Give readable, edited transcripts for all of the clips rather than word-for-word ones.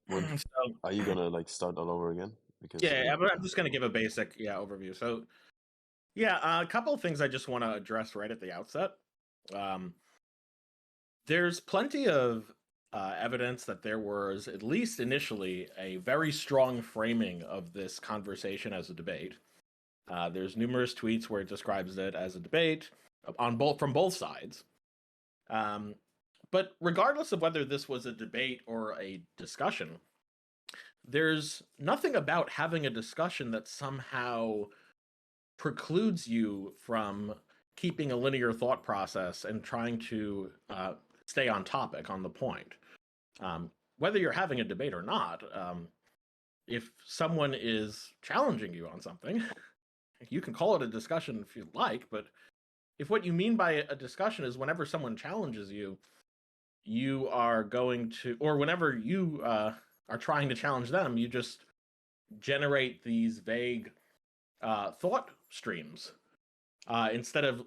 What So are you gonna like start all over again? Because yeah, I'm just going to give a basic overview. So yeah, a couple of things I just want to address right at the outset. Um, there's plenty of evidence that there was, at least initially, a very strong framing of this conversation as a debate. There's numerous tweets where it describes it as a debate on both from both sides. Um, but regardless of whether this was a debate or a discussion, there's nothing about having a discussion that somehow precludes you from keeping a linear thought process and trying to stay on topic on the point. Whether you're having a debate or not, if someone is challenging you on something, you can call it a discussion if you like, but if what you mean by a discussion is whenever someone challenges you, you are going to, or whenever you are trying to challenge them, you just generate these vague thought streams instead of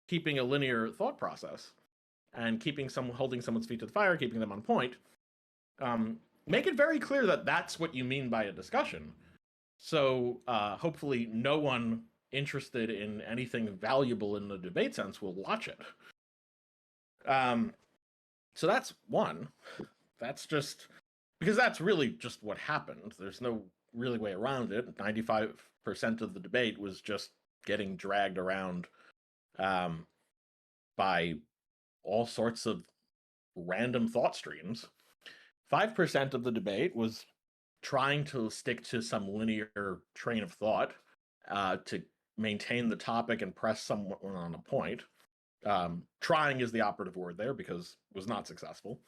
keeping a linear thought process and holding someone's feet to the fire, keeping them on point. Make it very clear that that's what you mean by a discussion. So hopefully, no one interested in anything valuable in the debate sense will watch it. So that's one. That's just because that's really just what happened. There's no really way around it. 95% of the debate was just getting dragged around by all sorts of random thought streams. 5% of the debate was trying to stick to some linear train of thought to maintain the topic and press someone on a point. Trying is the operative word there because it was not successful.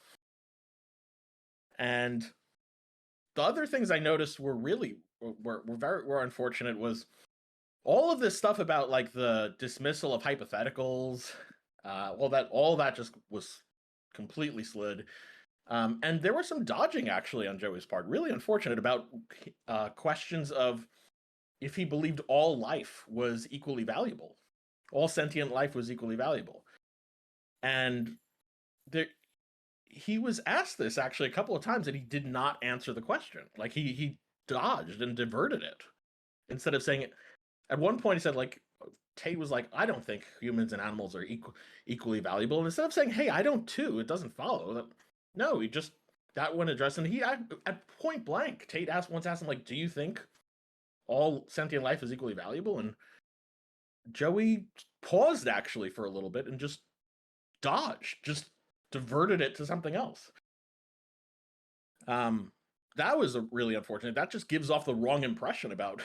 And the other things I noticed were were unfortunate was all of this stuff about like the dismissal of hypotheticals. All that just was completely slid. And there was some dodging actually on Joey's part, really unfortunate about questions of if he believed all life was equally valuable, all sentient life was equally valuable. And there, he was asked this actually a couple of times and he did not answer the question. Like he dodged and diverted it instead of saying it. At one point he said like Tate was like, I don't think humans and animals are equally valuable. And instead of saying, hey, I don't too, it doesn't follow that. No, he just that one addressed, and he at point blank, Tate once asked him like, do you think all sentient life is equally valuable? And Joey paused actually for a little bit and just dodged, just diverted it to something else. Um, that was really unfortunate. That just gives off the wrong impression about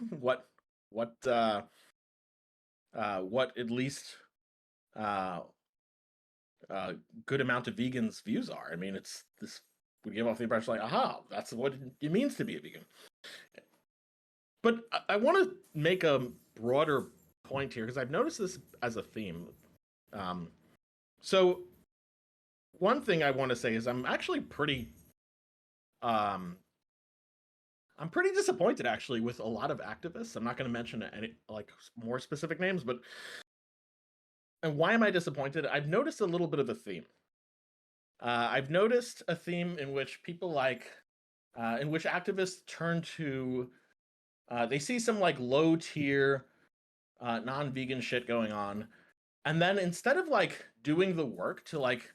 what what what at least uh, good amount of vegans' views are. I mean, it's this would give off the impression like, aha, that's what it means to be a vegan. But I want to make a broader point here because I've noticed this as a theme. Um, so one thing I want to say is um, I'm pretty disappointed actually with a lot of activists. I'm not going to mention any like more specific names, but and why am I disappointed? I've noticed a little bit of a theme. I've noticed a theme in which in which activists turn to, they see some like low tier, non vegan shit going on. And then instead of like doing the work to like,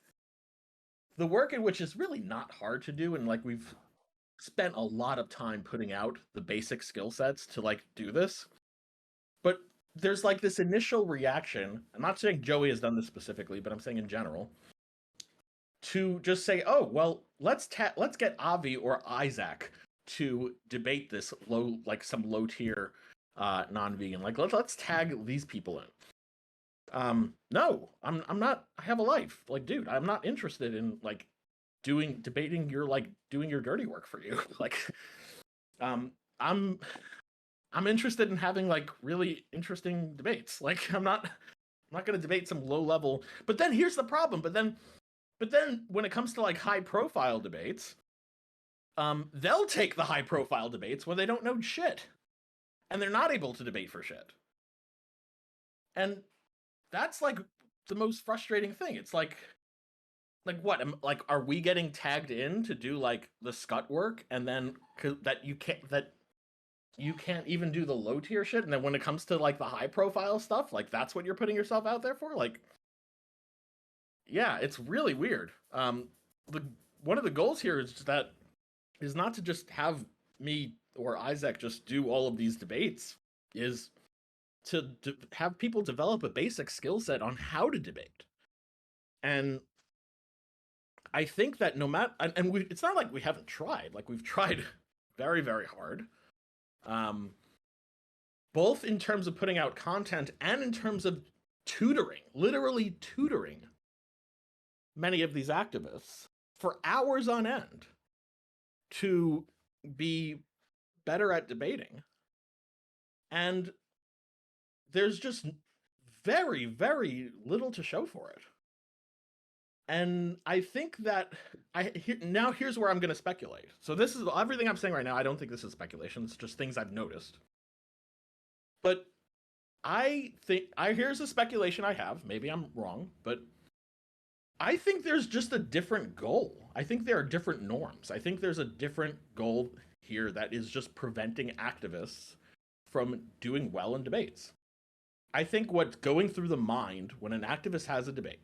the work in which is really not hard to do, and like we've spent a lot of time putting out the basic skill sets to like do this. But there's like this initial reaction. I'm not saying Joey has done this specifically, but I'm saying in general to just say, "Oh, well, let's get Avi or Isaac to debate this some low tier non-vegan. Like let's tag these people in." No, I'm not. I have a life. Like, dude, I'm not interested in like debating your like doing your dirty work for you. Like, um, I'm I'm interested in having like really interesting debates. Like, I'm not going to debate some low level. But then here's the problem. But then when it comes to like high profile debates, they'll take the high profile debates where they don't know shit and they're not able to debate for shit. And that's like the most frustrating thing. It's like like what? Like, are we getting tagged in to do like the scut work, and then that you can't even do the low tier shit, and then when it comes to like the high profile stuff, like that's what you're putting yourself out there for? Like, yeah, it's really weird. One of the goals here is not to just have me or Isaac just do all of these debates, is to have people develop a basic skill set on how to debate. And I think that it's not like we haven't tried. Like, we've tried very, very hard. Both in terms of putting out content and in terms of tutoring, literally tutoring many of these activists for hours on end to be better at debating. And there's just very, very little to show for it. And I think that here's where I'm going to speculate. So this is everything I'm saying right now. I don't think this is speculation. It's just things I've noticed. But I think here's a speculation I have. Maybe I'm wrong, but I think there's just a different goal. I think there are different norms. I think there's a different goal here that is just preventing activists from doing well in debates. I think what's going through the mind when an activist has a debate,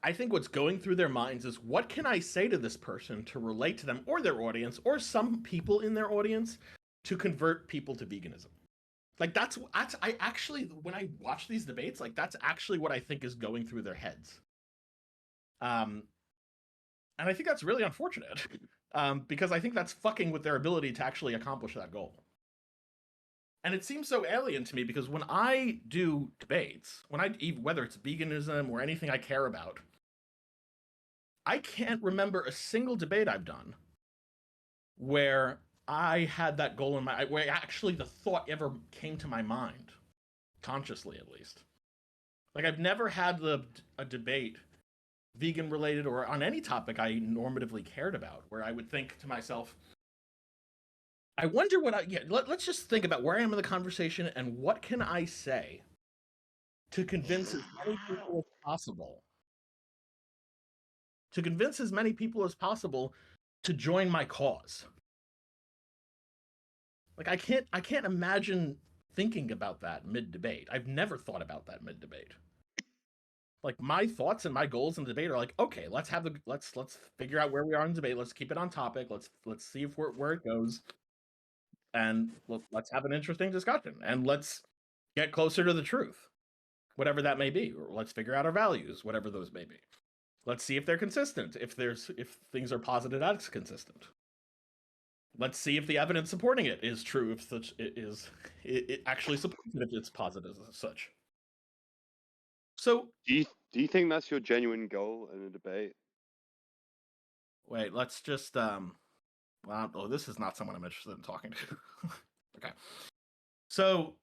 I think what's going through their minds is, what can I say to this person to relate to them or their audience or some people in their audience to convert people to veganism? Like, I actually, when I watch these debates, like, that's actually what I think is going through their heads. And I think that's really unfortunate, because I think that's fucking with their ability to actually accomplish that goal. And it seems so alien to me, because when I do debates, whether it's veganism or anything I care about, I can't remember a single debate I've done where I had that goal in my, where actually the thought ever came to my mind, consciously at least. Like, I've never had a debate, vegan related or on any topic I normatively cared about, where I would think to myself, I wonder what let's just think about where I am in the conversation and what can I say to convince as many people as possible. To convince as many people as possible to join my cause. Like, I can't imagine thinking about that mid-debate. I've never thought about that mid-debate. Like, my thoughts and my goals in debate are like, okay, let's figure out where we are in debate. Let's keep it on topic. Let's see where it goes. And let's have an interesting discussion, and let's get closer to the truth, whatever that may be, or let's figure out our values, whatever those may be. Let's see if they're consistent, if things are posited, that's consistent. Let's see if the evidence supporting it is true, if it actually supports it, if it's positive as such. So do you think that's your genuine goal in a debate? Wait, let's just well, this is not someone I'm interested in talking to. Okay. So,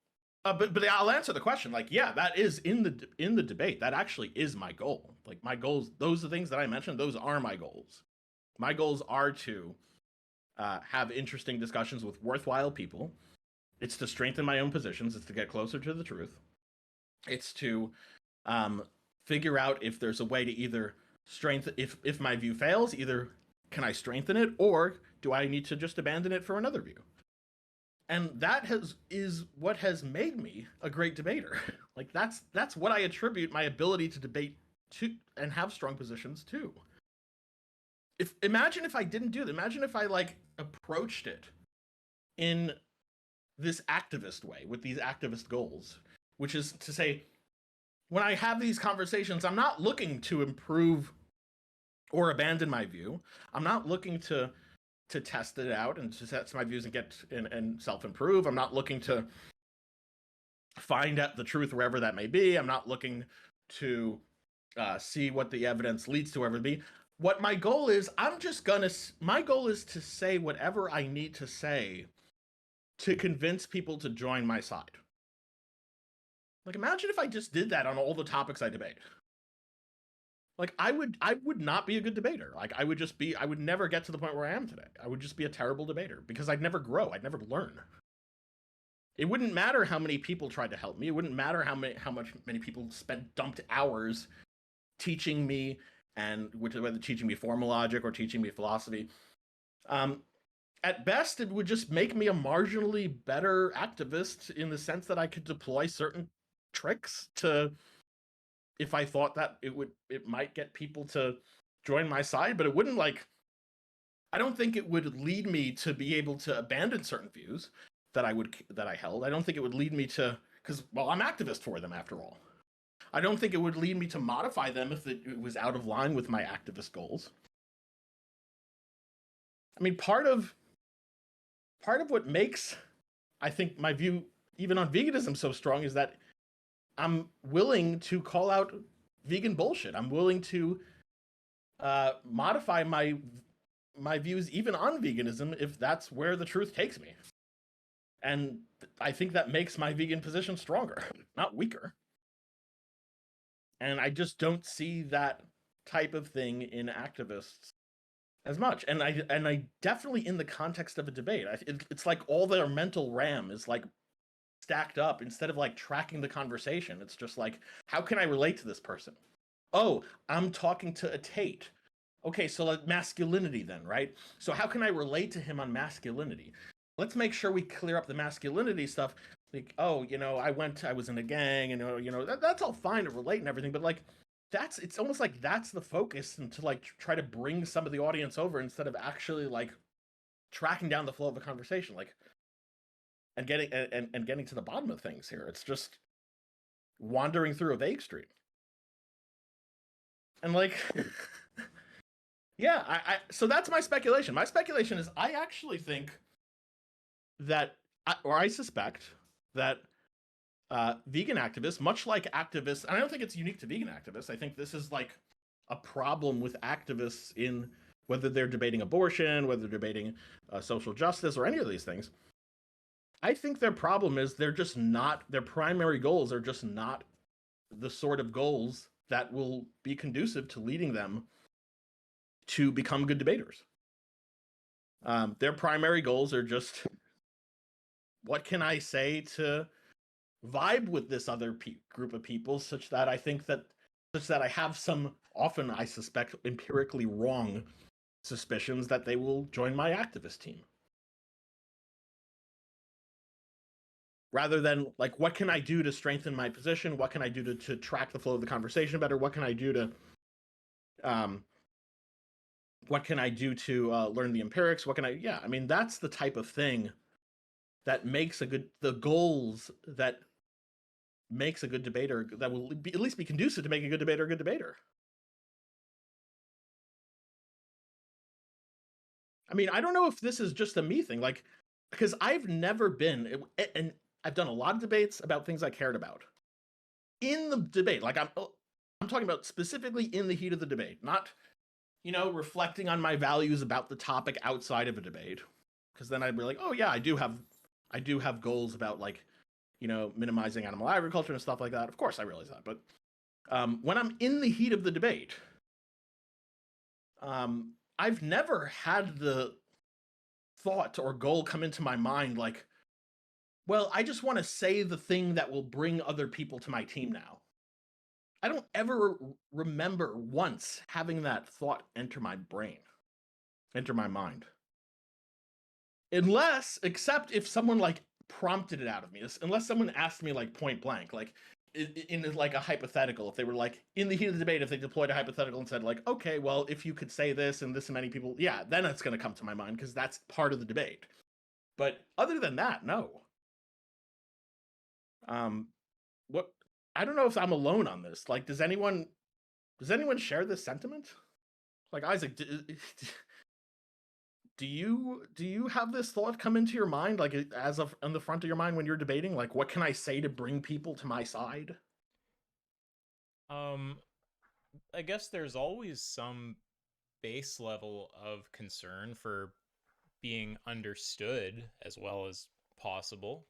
but I'll answer the question. Like, yeah, that is in the debate. That actually is my goal. Like, my goals, those are things that I mentioned. Those are my goals. My goals are to have interesting discussions with worthwhile people. It's to strengthen my own positions. It's to get closer to the truth. It's to figure out if there's a way to either strengthen, if my view fails, either can I strengthen it, or do I need to just abandon it for another view? And that is what has made me a great debater. Like, that's what I attribute my ability to debate to and have strong positions to. Imagine if I didn't do that. Imagine if I approached it in this activist way, with these activist goals, which is to say, when I have these conversations, I'm not looking to improve or abandon my view. I'm not looking to test it out and to test my views and get and self-improve. I'm not looking to find out the truth wherever that may be. I'm not looking to see what the evidence leads to, wherever it be. What my goal is, my goal is to say whatever I need to say to convince people to join my side. Like, imagine if I just did that on all the topics I debate. Like, I would not be a good debater. Like, I would never get to the point where I am today. I would just be a terrible debater, because I'd never grow. I'd never learn. It wouldn't matter how many people tried to help me. It wouldn't matter how many people dumped hours teaching me and whether teaching me formal logic or teaching me philosophy. At best, it would just make me a marginally better activist in the sense that I could deploy certain tricks to, if I thought that it might get people to join my side, but it wouldn't I don't think it would lead me to be able to abandon certain views that I held. I don't think it would lead me to, because, well, I'm activist for them after all. I don't think it would lead me to modify them if it was out of line with my activist goals. I mean, part of what makes, I think, my view even on veganism so strong is that I'm willing to call out vegan bullshit. I'm willing to modify my views even on veganism if that's where the truth takes me. And I think that makes my vegan position stronger, not weaker. And I just don't see that type of thing in activists as much. And I definitely, in the context of a debate, it's like all their mental RAM is like stacked up instead of like tracking the conversation. It's just like, how can I relate to this person? Oh, I'm talking to a Tate. Okay, so like masculinity then, right? So how can I relate to him on masculinity? Let's make sure we clear up the masculinity stuff. Like, oh, I was in a gang, and that's all fine to relate and everything, but like it's almost like that's the focus, and to like try to bring some of the audience over instead of actually like tracking down the flow of the conversation, like and getting to the bottom of things here. It's just wandering through a vague street. And like yeah, so that's my speculation. My speculation is I actually think that, or I suspect that vegan activists, much like activists, and I don't think it's unique to vegan activists, I think this is like a problem with activists in whether they're debating abortion, whether they're debating social justice, or any of these things. I think their problem is their primary goals are just not the sort of goals that will be conducive to leading them to become good debaters. Their primary goals are just, what can I say to vibe with this other group of people such that I have some, often I suspect empirically wrong, suspicions that they will join my activist team. Rather than like, what can I do to strengthen my position? What can I do to track the flow of the conversation better? What can I do to learn the empirics? I mean, that's the type of thing that makes the goals that makes a good debater, that will at least be conducive to make a good debater a good debater. I mean, I don't know if this is just a me thing, like, because I've never been, and I've done a lot of debates about things I cared about. In the debate, like I'm talking about specifically in the heat of the debate, not, reflecting on my values about the topic outside of a debate, because then I'd be like, oh yeah, I do have goals about like, minimizing animal agriculture and stuff like that. Of course I realize that, but when I'm in the heat of the debate, I've never had the thought or goal come into my mind like, well, I just want to say the thing that will bring other people to my team now. I don't ever remember once having that thought enter my mind. Except if someone like prompted it out of me, unless someone asked me like point blank, like in like a hypothetical, if they were like in the heat of the debate, if they deployed a hypothetical and said like, okay, well, if you could say this and this many people, yeah, then it's going to come to my mind because that's part of the debate. But other than that, no. I don't know if I'm alone on this. Like, does anyone share this sentiment? Like, Isaac, do you have this thought come into your mind, like on the front of your mind when you're debating? Like, what can I say to bring people to my side? I guess there's always some base level of concern for being understood as well as possible.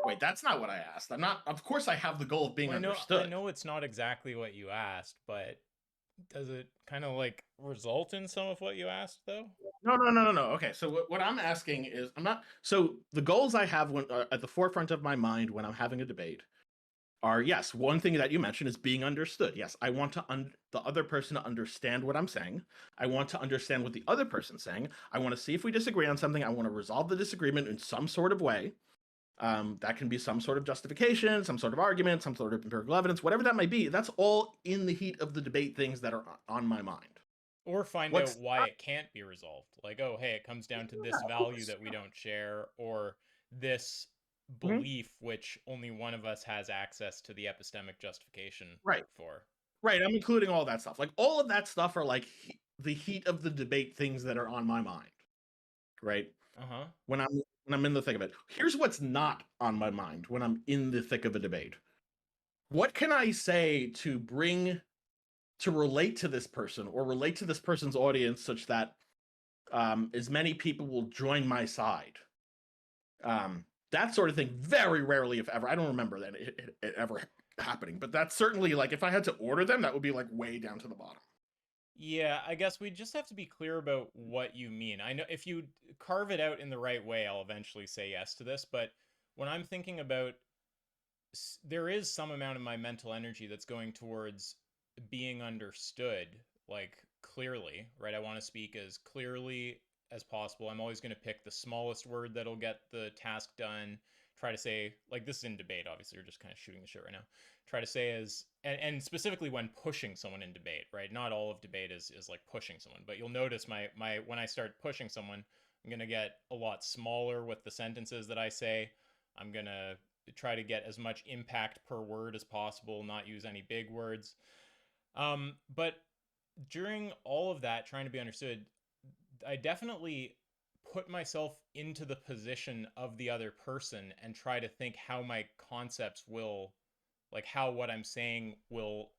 Wait, that's not what I asked. Of course I have the goal of being understood. I know it's not exactly what you asked, but does it kind of like result in some of what you asked though? No. Okay, so what I'm asking is, so the goals I have at the forefront of my mind when I'm having a debate are, yes, one thing that you mentioned is being understood. Yes, I want the other person to understand what I'm saying. I want to understand what the other person's saying. I want to see if we disagree on something. I want to resolve the disagreement in some sort of way. That can be some sort of justification, some sort of argument, some sort of empirical evidence, whatever that might be. That's all in the heat of the debate things that are on my mind. Or find What's out why it can't be resolved. Like, oh, hey, it comes down to this value that we don't share, or this belief which only one of us has access to the epistemic justification for. Right, I'm including all that stuff. Like, all of that stuff are like the heat of the debate things that are on my mind. Right? Uh-huh. When I'm in the thick of it. Here's what's not on my mind when I'm in the thick of a debate. What can I say to relate to this person or relate to this person's audience such that as many people will join my side? That sort of thing, very rarely, if ever. I don't remember that it ever happening, but that's certainly, like, if I had to order them, that would be like way down to the bottom. Yeah, I guess we just have to be clear about what you mean. I know if you carve it out in the right way, I'll eventually say yes to this, but when I'm thinking about, there is some amount of my mental energy that's going towards being understood, like, clearly, right? I want to speak as clearly as possible. I'm always going to pick the smallest word that'll get the task done. Try to say, like, this is in debate, obviously, you're just kind of shooting the shit right now. Try to say as, and specifically when pushing someone in debate, right? Not all of debate is like pushing someone, but you'll notice my when I start pushing someone, I'm going to get a lot smaller with the sentences that I say. I'm going to try to get as much impact per word as possible, not use any big words. But during all of that, trying to be understood, I definitely put myself into the position of the other person and try to think how my concepts will, like, how what I'm saying will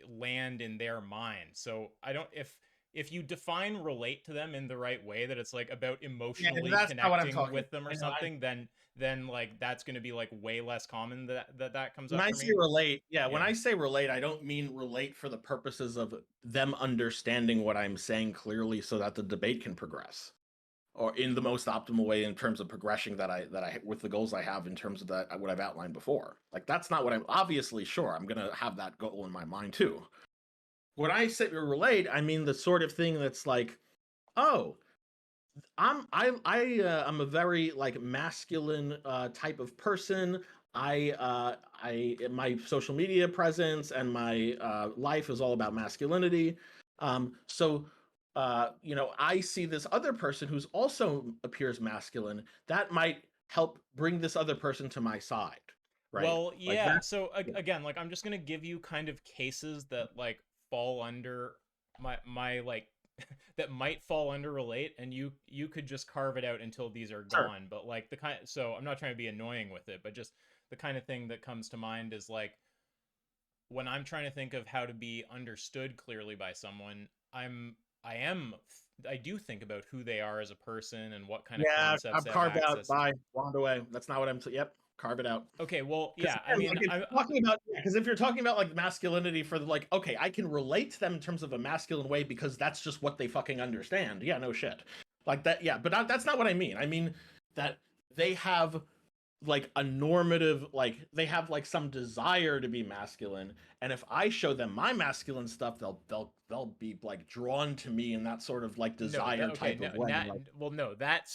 land in their mind. So I don't, if you define relate to them in the right way, that it's like about emotionally connecting with them or something, then like that's going to be like way less common that comes up. When I say relate, when I say relate, I don't mean relate for the purposes of them understanding what I'm saying clearly so that the debate can progress, or in the most optimal way in terms of progression that I with the goals I have in terms of that what I've outlined before. Like, that's not what I'm obviously sure I'm going to have that goal in my mind too. When I say relate, I mean the sort of thing that's like, oh, I'm a very like masculine type of person. I my social media presence and my life is all about masculinity. So I see this other person who's also appears masculine. That might help bring this other person to my side, right? Well, yeah. Like, so again, like, I'm just gonna give you kind of cases that like fall under my like that might fall under relate, and you could just carve it out until these are gone. Sure. But like so I'm not trying to be annoying with it, but just the kind of thing that comes to mind is like when I'm trying to think of how to be understood clearly by someone, I do think about who they are as a person and what kind of concepts I've carved out by wound away. That's not what I'm yep. Carve it out. Okay, well, yeah, I mean, like, I'm talking about, because if you're talking about like masculinity for like, okay, I can relate to them in terms of a masculine way because that's just what they fucking understand. Yeah, no shit. Like that, yeah, but that's not what I mean. I mean that they have like a normative, like they have like some desire to be masculine, and if I show them my masculine stuff, they'll be like drawn to me in that sort of like desire type of way. Well, no, that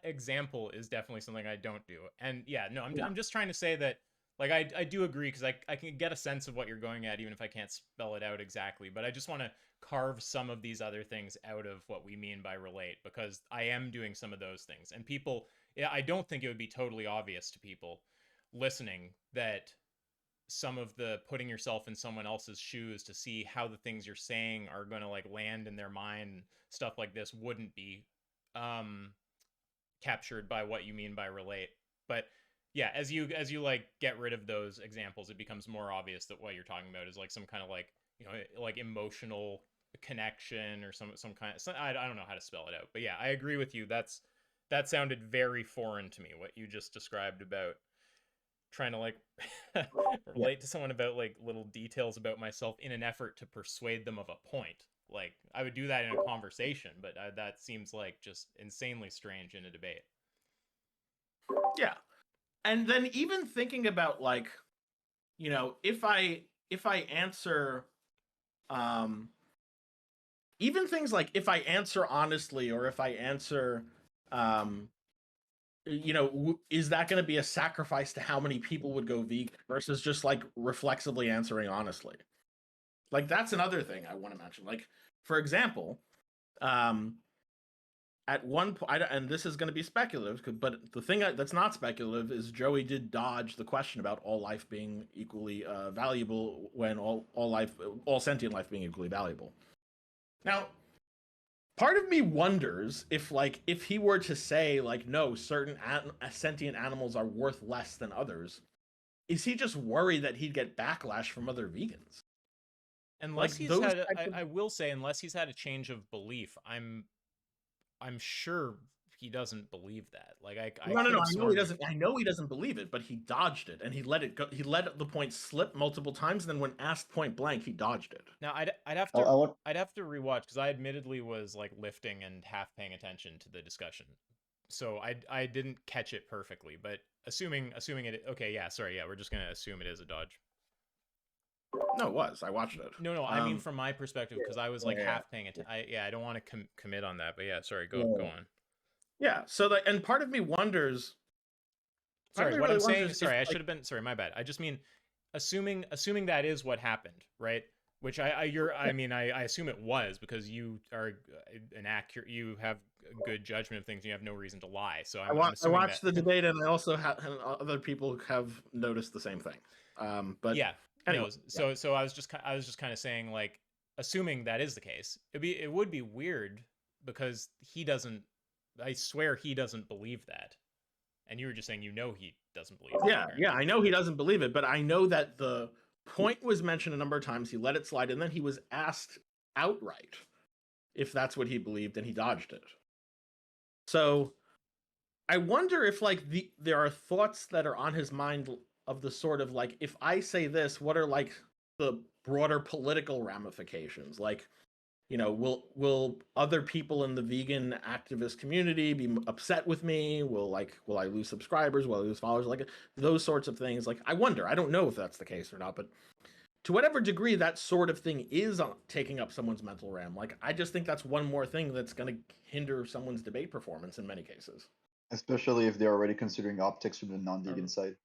example is definitely something I don't do, and yeah, no, I'm just trying to say that like I do agree because I can get a sense of what you're going at even if I can't spell it out exactly, but I just want to carve some of these other things out of what we mean by relate because I am doing some of those things, and people. Yeah, I don't think it would be totally obvious to people listening that some of the putting yourself in someone else's shoes to see how the things you're saying are going to like land in their mind, stuff like this wouldn't be captured by what you mean by relate. But yeah, as you like get rid of those examples, it becomes more obvious that what you're talking about is like some kind of like, like emotional connection or some kind of, I don't know how to spell it out. But yeah, I agree with you. That sounded very foreign to me, what you just described about trying to like relate to someone about like little details about myself in an effort to persuade them of a point. Like I would do that in a conversation, but that seems like just insanely strange in a debate. Yeah. And then even thinking about like you know, if I answer, even things like if I answer honestly, or if I answer, you know, is that going to be a sacrifice to how many people would go vegan versus just like reflexively answering honestly? Like that's another thing I want to mention. Like, for example, at one point, and this is going to be speculative, but the thing that's not speculative is Joey did dodge the question about all life being equally valuable, when all sentient life being equally valuable. Now, part of me wonders if he were to say like, no, certain sentient animals are worth less than others, is he just worried that he'd get backlash from other vegans? Unless Like, he's those had, type of- I will say, unless he's had a change of belief, I'm sure he doesn't believe that. Like no, I know he doesn't. I know he doesn't believe it, but he dodged it and he let it go. He let the point slip multiple times. And then when asked point blank, he dodged it. Now I'd have to I'd have to rewatch, because I admittedly was like lifting and half paying attention to the discussion, so I didn't catch it perfectly. But assuming it, okay, yeah, sorry, yeah, we're just gonna assume it is a dodge. No, it was. I watched it. No, I mean from my perspective, because I was like half paying attention. I don't want to commit on that, but yeah, sorry, go on. Yeah, so like, and part of me wonders. Sorry, what I'm saying. Sorry, I should have been. Sorry, my bad. I just mean, assuming that is what happened, right? Which I assume it was, because you are an accurate. You have a good judgment of things. And you have no reason to lie. So I watched the debate, and I also have other people have noticed the same thing. But yeah. Anyway, no, so I was just kind of saying, like, assuming that is the case, it would be weird, because he doesn't. I swear he doesn't believe that, and you were just saying he doesn't believe that. Yeah, I know he doesn't believe it, but I know that the point was mentioned a number of times. He let it slide, and then he was asked outright if that's what he believed, and he dodged it. So I wonder if there are thoughts that are on his mind of the sort of like, if I say this, what are like the broader political ramifications? Like, you know, will other people in the vegan activist community be upset with me? Will I lose subscribers? Will I lose followers? Like those sorts of things. Like, I wonder. I don't know if that's the case or not, but to whatever degree that sort of thing is taking up someone's mental RAM, like, I just think that's one more thing that's going to hinder someone's debate performance in many cases. Especially if they're already considering optics from the non-vegan side.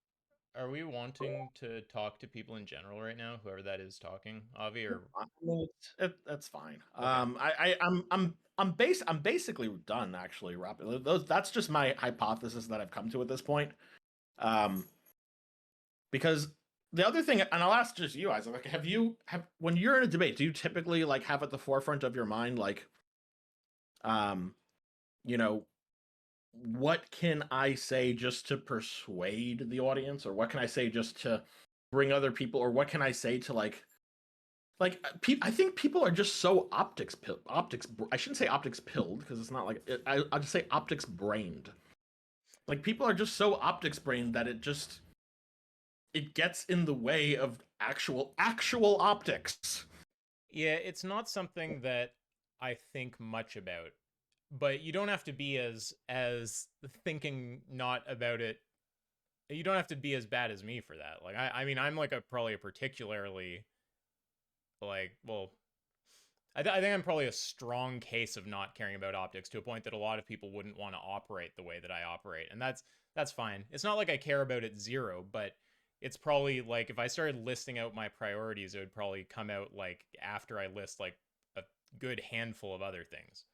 Are we wanting to talk to people in general right now, whoever that is talking, Avi? Or I mean, that's fine. Okay. I'm basically done, actually, Rob. That's just my hypothesis that I've come to at this point. Because the other thing, and I'll ask just you guys, like, when you're in a debate, do you typically like have at the forefront of your mind, like, you know, what can I say just to persuade the audience, or what can I say just to bring other people, or what can I say to like I think people are just so optics. I shouldn't say optics pilled, because it's not like it, I'll just say optics brained. Like, people are just so optics brained that it gets in the way of actual optics. Yeah, it's not something that I think much about, but you don't have to be as thinking not about it. You don't have to be as bad as me for that. Like, I mean, I'm like probably a particularly, like, well, I think I'm probably a strong case of not caring about optics, to a point that a lot of people wouldn't want to operate the way that I operate, and that's fine. It's not like I care about it zero, but it's probably like, if I started listing out my priorities, it would probably come out like after I list like a good handful of other things.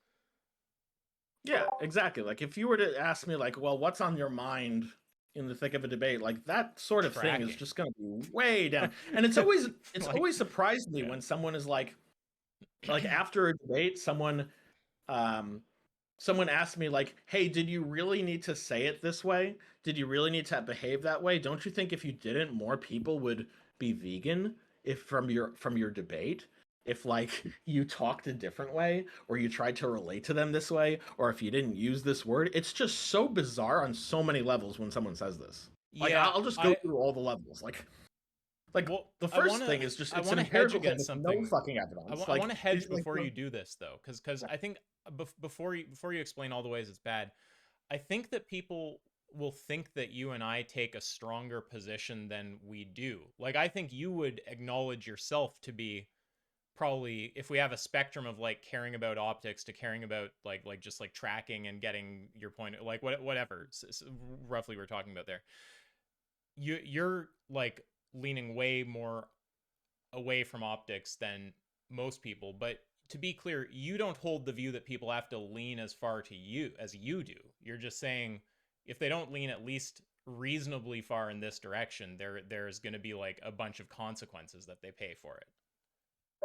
Yeah, exactly. Like, if you were to ask me, like, well, what's on your mind in the thick of a debate, like, that sort of thing is just going to be way down. And it's always always surprised me when someone is like after a debate, someone asked me, like, hey, did you really need to say it this way? Did you really need to behave that way? Don't you think if you didn't, more people would be vegan from your debate? If, like, you talked a different way, or you tried to relate to them this way, or if you didn't use this word. It's just so bizarre on so many levels when someone says this. Like, yeah, I'll just go through all the levels. Like, well, the first thing is just, it's an empirical thing with no fucking evidence. I want to hedge before you do this, though, because I think before you explain all the ways it's bad, I think that people will think that you and I take a stronger position than we do. Like, I think you would acknowledge yourself to be probably, if we have a spectrum of like caring about optics to caring about like just like tracking and getting your point, like whatever roughly we're talking about there, you're like leaning way more away from optics than most people. But to be clear, you don't hold the view that people have to lean as far to you as you do. You're just saying if they don't lean at least reasonably far in this direction, there's going to be like a bunch of consequences that they pay for it.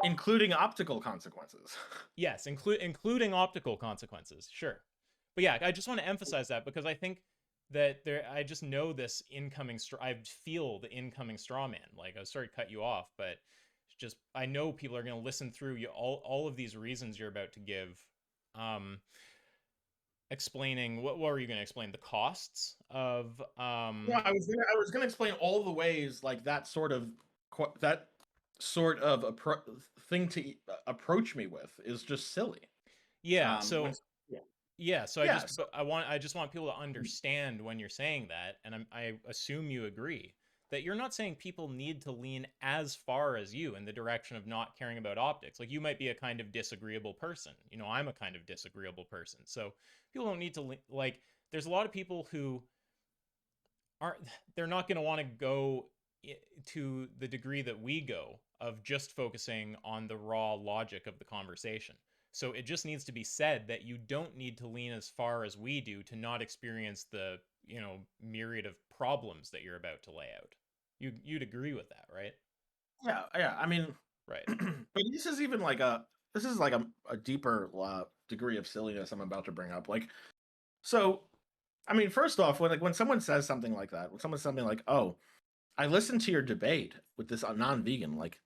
Including optical consequences. Yes, including optical consequences, sure. But yeah, I just want to emphasize that because I think that I just know this incoming, I feel the incoming straw man. Like, I was sorry to cut you off, but just, I know people are going to listen through all of these reasons you're about to give, explaining, what were you going to explain? The costs of, Yeah, I was gonna explain all the ways like that sort of thing to approach me with is just silly. Yeah. So I just want people to understand when you're saying that, and I assume you agree that you're not saying people need to lean as far as you in the direction of not caring about optics. Like, you might be a kind of disagreeable person. You know, I'm a kind of disagreeable person. So people don't need to like. There's a lot of people who they're not going to want to go to the degree that we go of just focusing on the raw logic of the conversation. So it just needs to be said that you don't need to lean as far as we do to not experience the, myriad of problems that you're about to lay out. You'd agree with that, right? Yeah. I mean, right. But this is like a deeper degree of silliness I'm about to bring up. Like, so, I mean, first off, when someone says something like that, when someone's something like, "Oh, I listened to your debate with this non-vegan," like,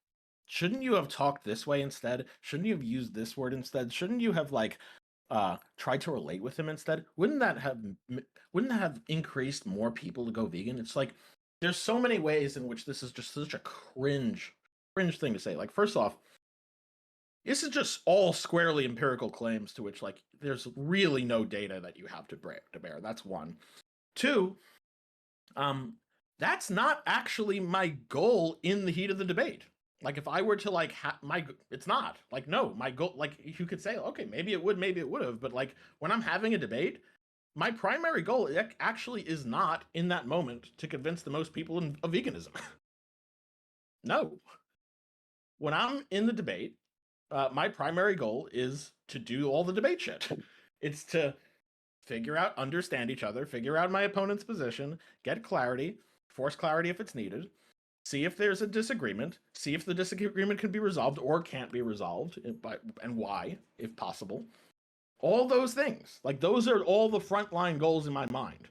shouldn't you have talked this way instead? Shouldn't you have used this word instead? Shouldn't you have tried to relate with him instead? Wouldn't that have increased more people to go vegan? It's like there's so many ways in which this is just such a cringe thing to say. Like, first off, this is just all squarely empirical claims to which like there's really no data that you have to bear. That's one. Two, that's not actually my goal in the heat of the debate. Like, if I were to it's not like, no, my goal, like, you could say, okay, maybe it would have, but like when I'm having a debate, my primary goal actually is not in that moment to convince the most people of veganism. No. When I'm in the debate, my primary goal is to do all the debate shit. It's to understand each other, figure out my opponent's position, get clarity, force clarity if it's needed, see if there's a disagreement, see if the disagreement can be resolved or can't be resolved, and why, if possible. All those things. Like, those are all the frontline goals in my mind.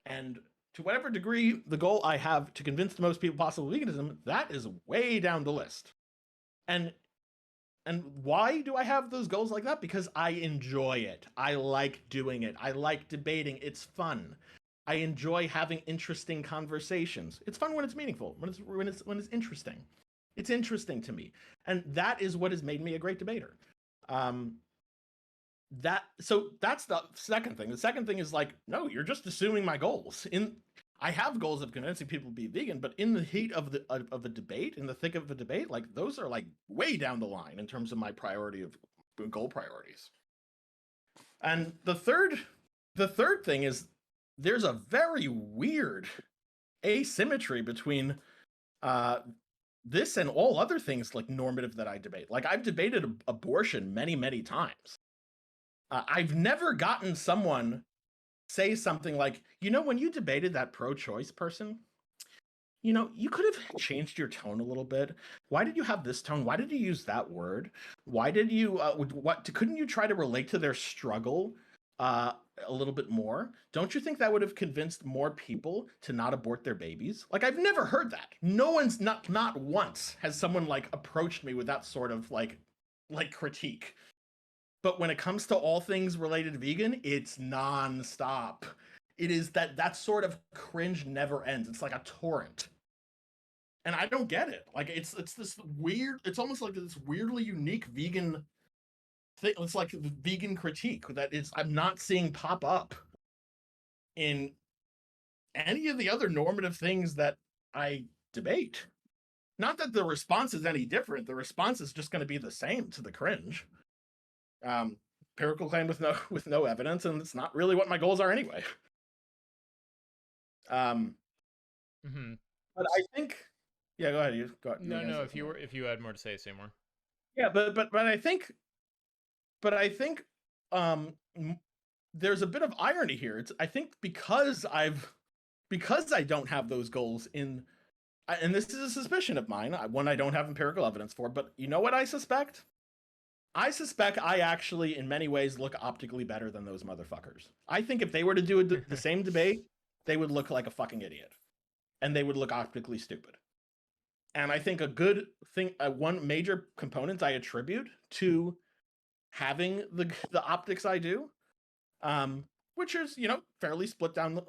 And to whatever degree the goal I have to convince the most people possible veganism, that is way down the list. And why do I have those goals like that? Because I enjoy it. I like doing it. I like debating. It's fun. I enjoy having interesting conversations. It's fun when it's meaningful, when it's interesting. It's interesting to me. And that is what has made me a great debater. So that's the second thing. The second thing is like, no, you're just assuming my goals. I have goals of convincing people to be vegan, but in the heat of the debate, in the thick of the debate, like, those are like way down the line in terms of my goal priorities. And the third thing is there's a very weird asymmetry between this and all other things like normative that I debate. Like, I've debated abortion many, many times. I've never gotten someone say something like, when you debated that pro-choice person, you could have changed your tone a little bit. Why did you have this tone? Why did you use that word? Why did you, couldn't you try to relate to their struggle a little bit more? Don't you think that would have convinced more people to not abort their babies? Like, I've never heard that. No one's not once has someone like approached me with that sort of like critique. But when it comes to all things related to vegan, it's nonstop. It is that sort of cringe never ends. It's like a torrent. And I don't get it. Like, it's this weird, it's almost like this weirdly unique vegan thing. It's like the vegan critique that I'm not seeing pop up in any of the other normative things that I debate. Not that the response is any different. The response is just going to be the same to the cringe. Empirical claim with no evidence, and it's not really what my goals are anyway. But I think, yeah, go ahead. You go. No. If you had more to say more. Yeah, but I think there's a bit of irony here. I think because I don't have those goals and this is a suspicion of mine, one I don't have empirical evidence for, but you know what I suspect? I suspect I actually, in many ways, look optically better than those motherfuckers. I think if they were to do the same debate, they would look like a fucking idiot. And they would look optically stupid. And I think a good thing, one major component I attribute to having the optics I do, which is, fairly split down,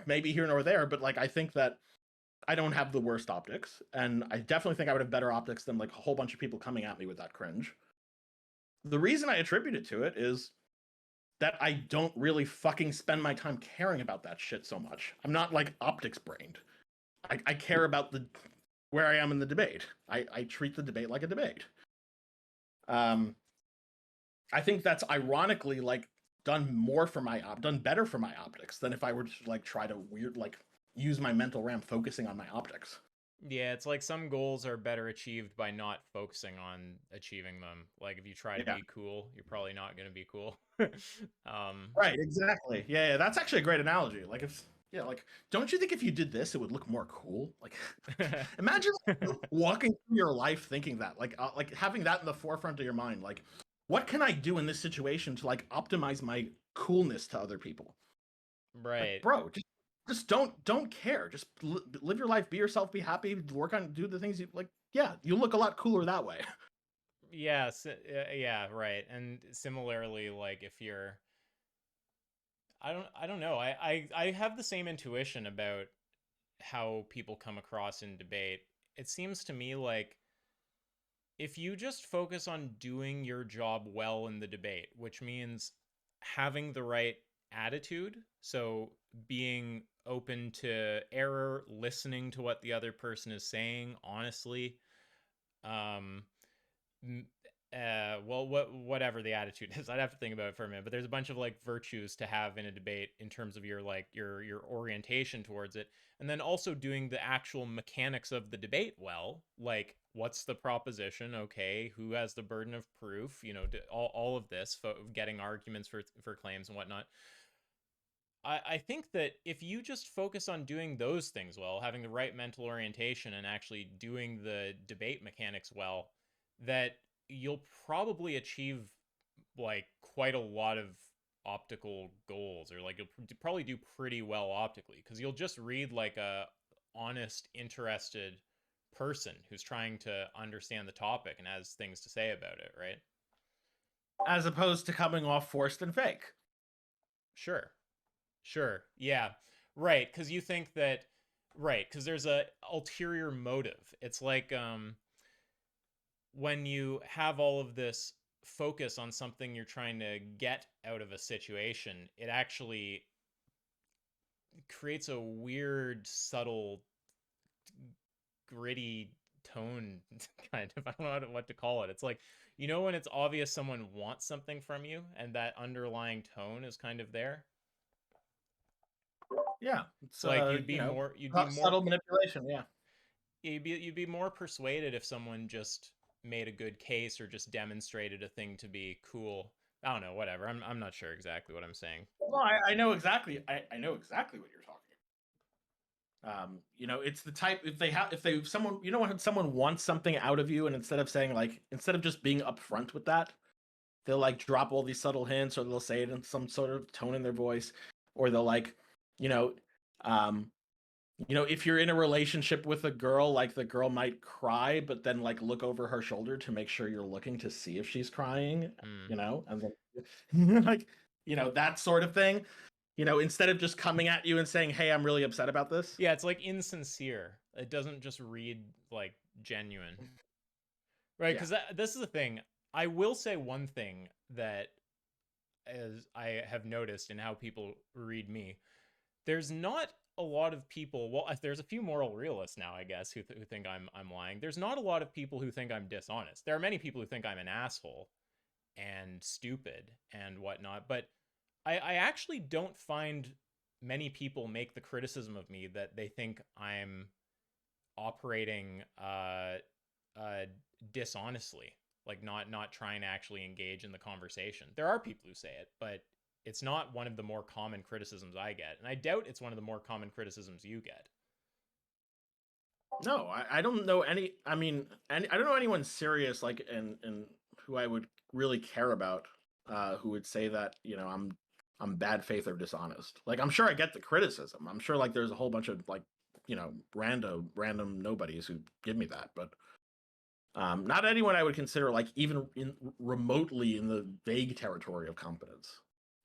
maybe here nor there, but like I think that I don't have the worst optics, and I definitely think I would have better optics than like a whole bunch of people coming at me with that cringe. The reason I attribute it to it is that I don't really fucking spend my time caring about that shit so much. I'm not like optics brained. I care about where I am in the debate. I treat the debate like a debate. I think that's ironically like done better for my optics than if I were to like try to use my mental RAM focusing on my optics. Yeah, it's like some goals are better achieved by not focusing on achieving them. Like if you try to be cool, you're probably not going to be cool. Right, exactly. Yeah, that's actually a great analogy. Like don't you think if you did this, it would look more cool? Like, imagine walking through your life thinking that, like having that in the forefront of your mind. Like, what can I do in this situation to like optimize my coolness to other people? Right, like, bro. Just don't care. Just live your life, be yourself, be happy, do the things you like. Yeah, you look a lot cooler that way. Yes, yeah, right. And similarly, like if you're, I don't know. I have the same intuition about how people come across in debate. It seems to me like if you just focus on doing your job well in the debate, which means having the right attitude, so being open to error, listening to what the other person is saying honestly, whatever the attitude is, I'd have to think about it for a minute, but there's a bunch of like virtues to have in a debate in terms of your like your orientation towards it, and then also doing the actual mechanics of the debate well, like what's the proposition, okay, who has the burden of proof, all of this, getting arguments for claims and whatnot. I think that if you just focus on doing those things well, having the right mental orientation and actually doing the debate mechanics well, that you'll probably achieve like quite a lot of optical goals, or like you'll probably do pretty well optically, because you'll just read like a honest, interested person who's trying to understand the topic and has things to say about it, right? As opposed to coming off forced and fake. Sure. Yeah. Right. Because you think that, right. Because there's a ulterior motive. It's like when you have all of this focus on something you're trying to get out of a situation, it actually creates a weird, subtle, gritty tone, kind of. I don't know what to call it. It's like, when it's obvious someone wants something from you and that underlying tone is kind of there. Yeah, it's like you'd be more subtle manipulation. Yeah, you'd be more persuaded if someone just made a good case or just demonstrated a thing to be cool. I don't know, whatever. I'm not sure exactly what I'm saying. Well, I know exactly. I know exactly what you're talking about. It's the type, if someone wants something out of you, and instead of just being upfront with that, they'll like drop all these subtle hints, or they'll say it in some sort of tone in their voice, or they'll like, if you're in a relationship with a girl, like the girl might cry, but then like look over her shoulder to make sure you're looking to see if she's crying, and then like, that sort of thing, instead of just coming at you and saying, hey, I'm really upset about this. Yeah, it's like insincere. It doesn't just read like genuine. Right, because this is the thing. I will say one thing that, as I have noticed in how people read me, there's not a lot of people. Well, there's a few moral realists now, I guess, who think I'm lying. There's not a lot of people who think I'm dishonest. There are many people who think I'm an asshole and stupid and whatnot, but I actually don't find many people make the criticism of me that they think I'm operating dishonestly, like not trying to actually engage in the conversation. There are people who say it, but it's not one of the more common criticisms I get, and I doubt it's one of the more common criticisms you get. No, I don't know any. I mean, I don't know anyone serious like and who I would really care about, who would say that I'm bad faith or dishonest. Like, I'm sure I get the criticism. I'm sure like there's a whole bunch of like random nobodies who give me that, but not anyone I would consider like even remotely in the vague territory of competence.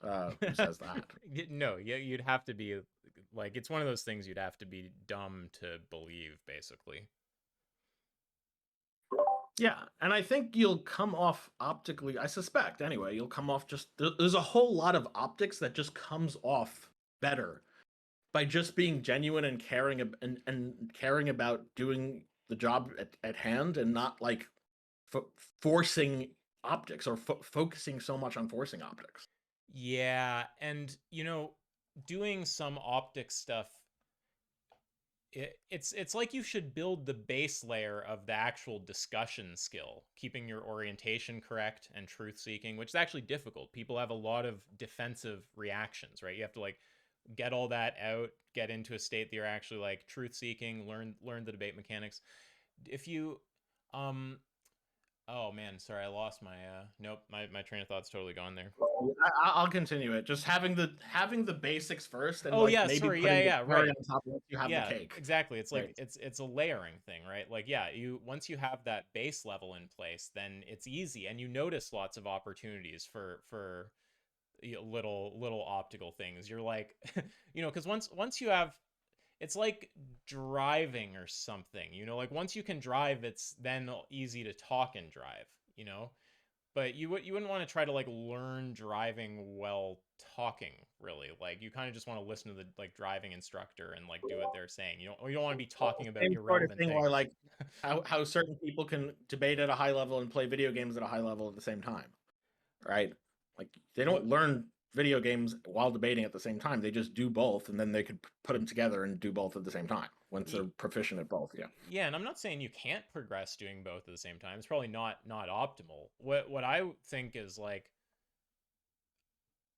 Who says that? No, you'd have to be like, it's one of those things you'd have to be dumb to believe, basically. Yeah, and I think you'll come off optically, I suspect anyway, you'll come off just there's a whole lot of optics that just comes off better by just being genuine and caring about doing the job at hand, and not like forcing optics or focusing so much on forcing optics. Yeah, and doing some optics stuff, it's like you should build the base layer of the actual discussion skill, keeping your orientation correct and truth seeking, which is actually difficult. People have a lot of defensive reactions, right? You have to like get all that out, get into a state that you're actually like truth seeking, learn the debate mechanics. If you oh man, sorry, I lost my nope, my train of thought's totally gone there. I'll continue it. Just having the basics first, and maybe sorry, right on top once you have the cake. Exactly. It's like Right. it's a layering thing, right? Like once you have that base level in place, then it's easy, and you notice lots of opportunities for little optical things. You're like, because once you have, it's like driving or something, like once you can drive, it's then easy to talk and drive, but you wouldn't want to try to like learn driving while talking, really. Like, you kind of just want to listen to the like driving instructor and like do what they're saying. You don't want to be talking about irrelevant things. Where like how certain people can debate at a high level and play video games at a high level at the same time, right? Like, they don't learn video games while debating at the same time. They just do both, and then they could put them together and do both at the same time once they're proficient at both. Yeah, and I'm not saying you can't progress doing both at the same time. It's probably not optimal. What I think is like,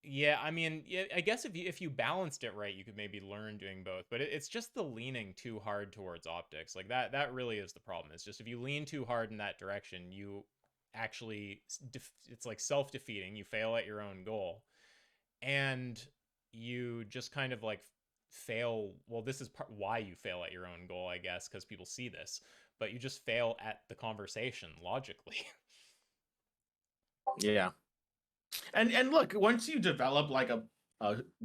yeah, I mean, I guess if you balanced it right, you could maybe learn doing both. But it's just the leaning too hard towards optics. Like that really is the problem. It's just if you lean too hard in that direction, you actually, it's like self-defeating. You fail at your own goal. And you just kind of like fail. Well, this is why you fail at your own goal, I guess, because people see this, but you just fail at the conversation logically. Yeah. And look, once you develop like a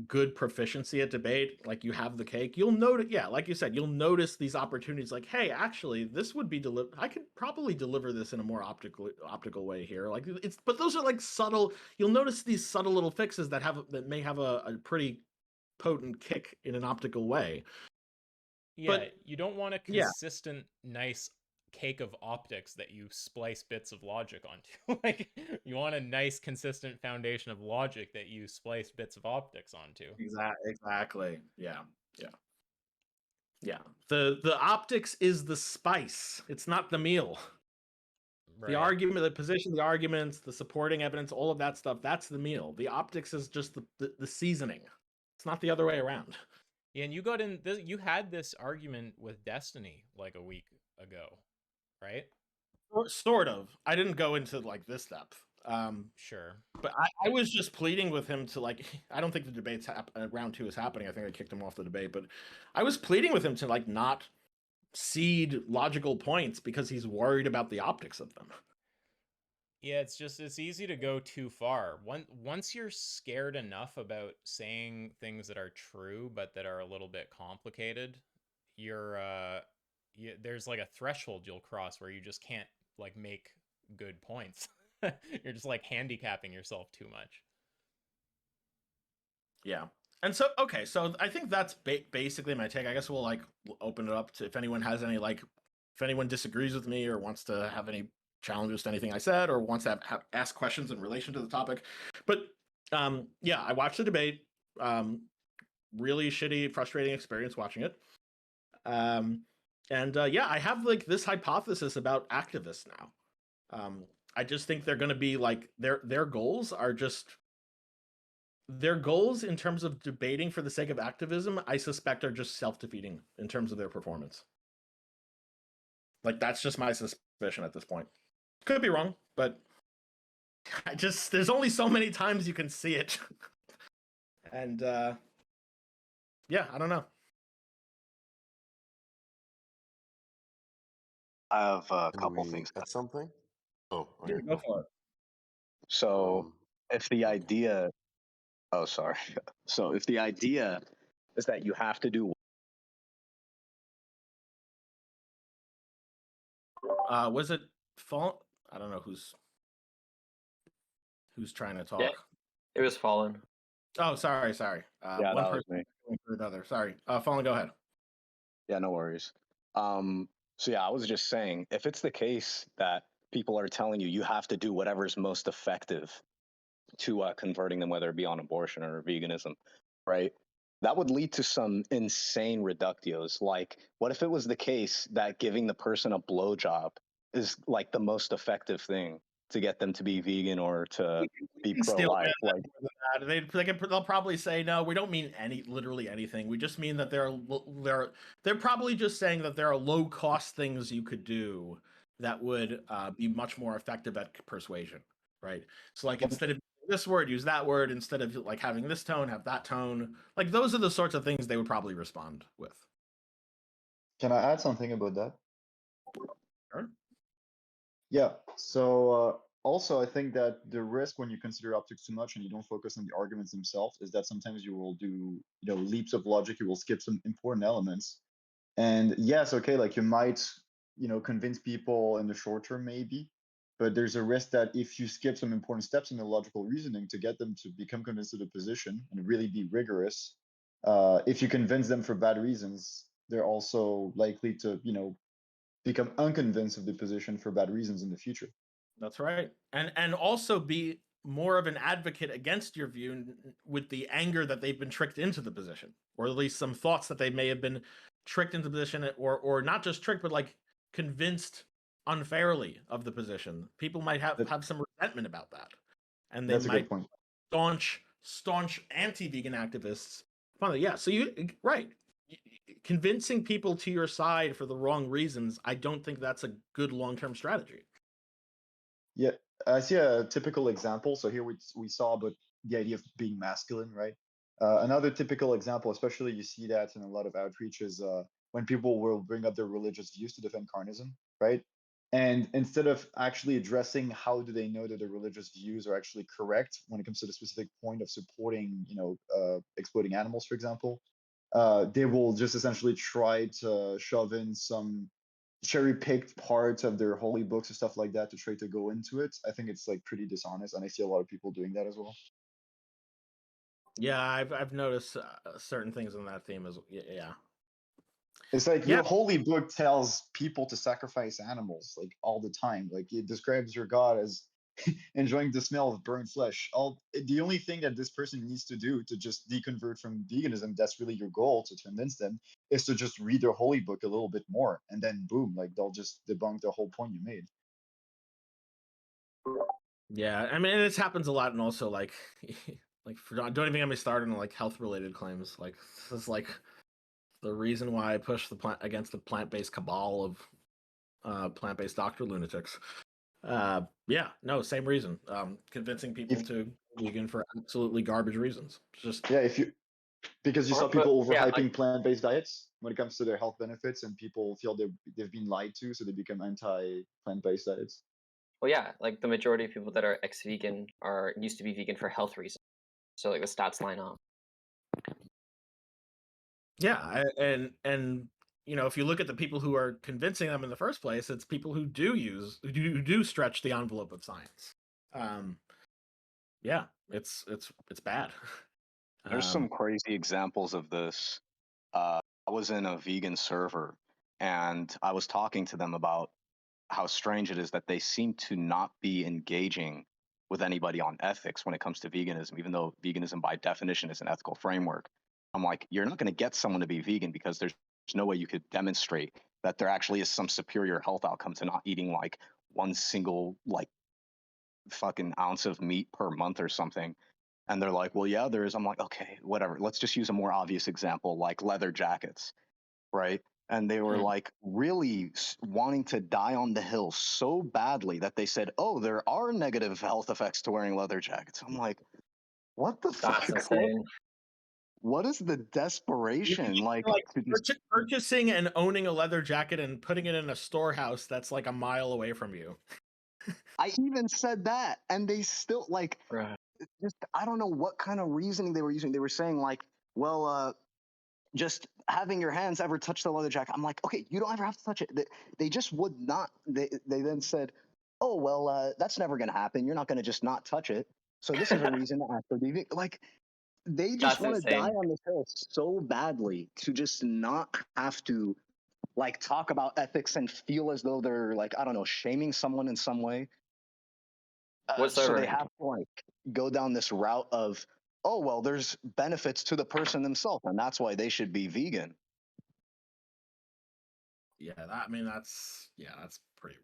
good proficiency at debate, like you have the cake, you'll notice, like you said, you'll notice these opportunities like, hey, actually, this would be I could probably deliver this in a more optical way here. Like, but those are like subtle, you'll notice these subtle little fixes that may have a pretty potent kick in an optical way. Yeah, but you don't want a consistent, nice cake of optics that you splice bits of logic onto. Like, you want a nice, consistent foundation of logic that you splice bits of optics onto. Exactly. Yeah. The optics is the spice. It's not the meal. Right. The argument, the position, the arguments, the supporting evidence, all of that stuff, that's the meal. The optics is just the seasoning. It's not the other way around. Yeah, and you had this argument with Destiny like a week ago, right? Sort of. I didn't go into like this depth. Sure. But I was just pleading with him to like, I don't think the debate's round 2 is happening. I think I kicked him off the debate, but I was pleading with him to like not cede logical points because he's worried about the optics of them. Yeah, it's easy to go too far. Once you're scared enough about saying things that are true but that are a little bit complicated, there's like a threshold you'll cross where you just can't like make good points. You're just like handicapping yourself too much. Yeah. And so, okay, so I think that's basically my take. I guess we'll open it up to if anyone has any if anyone disagrees with me or wants to have any challenges to anything I said or wants to ask questions in relation to the topic. But yeah, I watched the debate. Really shitty, frustrating experience watching it. Yeah, I have this hypothesis about activists now. I just think they're going to be their goals are just their goals in terms of debating for the sake of activism. I suspect are just self-defeating in terms of their performance. That's just my suspicion at this point. Could be wrong, but there's only so many times you can see it. And yeah, I don't know. I have a Can couple we things. add something? Oh, Yeah, okay. go for it. So if the idea, oh, sorry. So if the idea is that you have to do, was it fall? I don't know who's trying to talk. Yeah, it was Fallen. Oh, sorry. yeah, One that was person me. going for another. Sorry. Fallen, go ahead. Yeah, no worries. So yeah, I was just saying, if it's the case that people are telling you you have to do whatever's most effective to converting them, whether it be on abortion or veganism, right? That would lead to some insane reductios. Like, what if it was the case that giving the person a blowjob is the most effective thing to get them to be vegan or to be pro-life? They'll probably say, no, we don't mean literally anything. We just mean that they're probably just saying that there are low cost things you could do that would be much more effective at persuasion, right? So instead of this word, use that word. Instead of having this tone, have that tone. Those are the sorts of things they would probably respond with. Can I add something about that? Sure. Yeah. So also, I think that the risk when you consider optics too much and you don't focus on the arguments themselves is that sometimes you will do leaps of logic. You will skip some important elements. And yes, okay, you might convince people in the short term maybe, but there's a risk that if you skip some important steps in the logical reasoning to get them to become convinced of the position and really be rigorous, if you convince them for bad reasons, they're also likely to become unconvinced of the position for bad reasons in the future. That's right. And also be more of an advocate against your view with the anger that they've been tricked into the position, or at least some thoughts that they may have been tricked into the position, or not just tricked, but convinced unfairly of the position. People might have some resentment about that. And they might staunch anti-vegan activists. Yeah, so convincing people to your side for the wrong reasons, I don't think that's a good long-term strategy. Yeah, I see a typical example. So here we saw about the idea of being masculine, right? Another typical example, especially you see that in a lot of outreach, is when people will bring up their religious views to defend carnism, right? And instead of actually addressing how do they know that their religious views are actually correct when it comes to the specific point of supporting, exploiting animals, for example, they will just essentially try to shove in some cherry-picked parts of their holy books and stuff like that to try to go into it. I think it's pretty dishonest, and I see a lot of people doing that as well. Yeah, I've noticed certain things in that theme as yeah. It's your holy book tells people to sacrifice animals all the time. It describes your God as enjoying the smell of burnt flesh. The only thing that this person needs to do to just deconvert from veganism, that's really your goal to convince them, is to just read their holy book a little bit more, and then boom, they'll just debunk the whole point you made. Yeah, I mean, this happens a lot, and also don't even get me started on health related claims. This is the reason why I push against the plant-based cabal of plant-based doctor lunatics. Yeah, no, same reason. Convincing people to vegan for absolutely garbage reasons. Because you saw people overhyping Yeah, plant-based diets when it comes to their health benefits, and people feel they've been lied to, so they become anti-plant-based diets. well, yeah, the majority of people that are ex-vegan used to be vegan for health reasons. So the stats line up. Yeah, and if you look at the people who are convincing them in the first place, it's people who do stretch the envelope of science. Yeah, it's bad. There's some crazy examples of this. I was in a vegan server and I was talking to them about how strange it is that they seem to not be engaging with anybody on ethics when it comes to veganism, even though veganism by definition is an ethical framework. I'm like, you're not going to get someone to be vegan because there's no way you could demonstrate that there actually is some superior health outcome to not eating like one single like fucking ounce of meat per month or something. And they're like, well, yeah, there is. I'm like, okay, whatever. Let's just use a more obvious example, like leather jackets, right? And they were like really wanting to die on the hill so badly that they said, oh, there are negative health effects to wearing leather jackets. I'm like, what the fuck? That's insane. What is the desperation? Like to just... purchasing and owning a leather jacket and putting it in a storehouse that's like a mile away from you. I even said that, and they still like... Right. Just, I don't know what kind of reasoning they were using. They were saying like, well, just having your hands ever touch the leather jacket. I'm like, okay, you don't ever have to touch it. They just would not. They then said, oh, well, that's never going to happen. You're not going to just not touch it. So this is a reason to ask for DV. Like, they just want to die on this hill so badly to just not have to like talk about ethics and feel as though they're like, I don't know, shaming someone in some way. So they have to like go down this route of, oh, well, there's benefits to the person themselves, and that's why they should be vegan. Yeah, that's pretty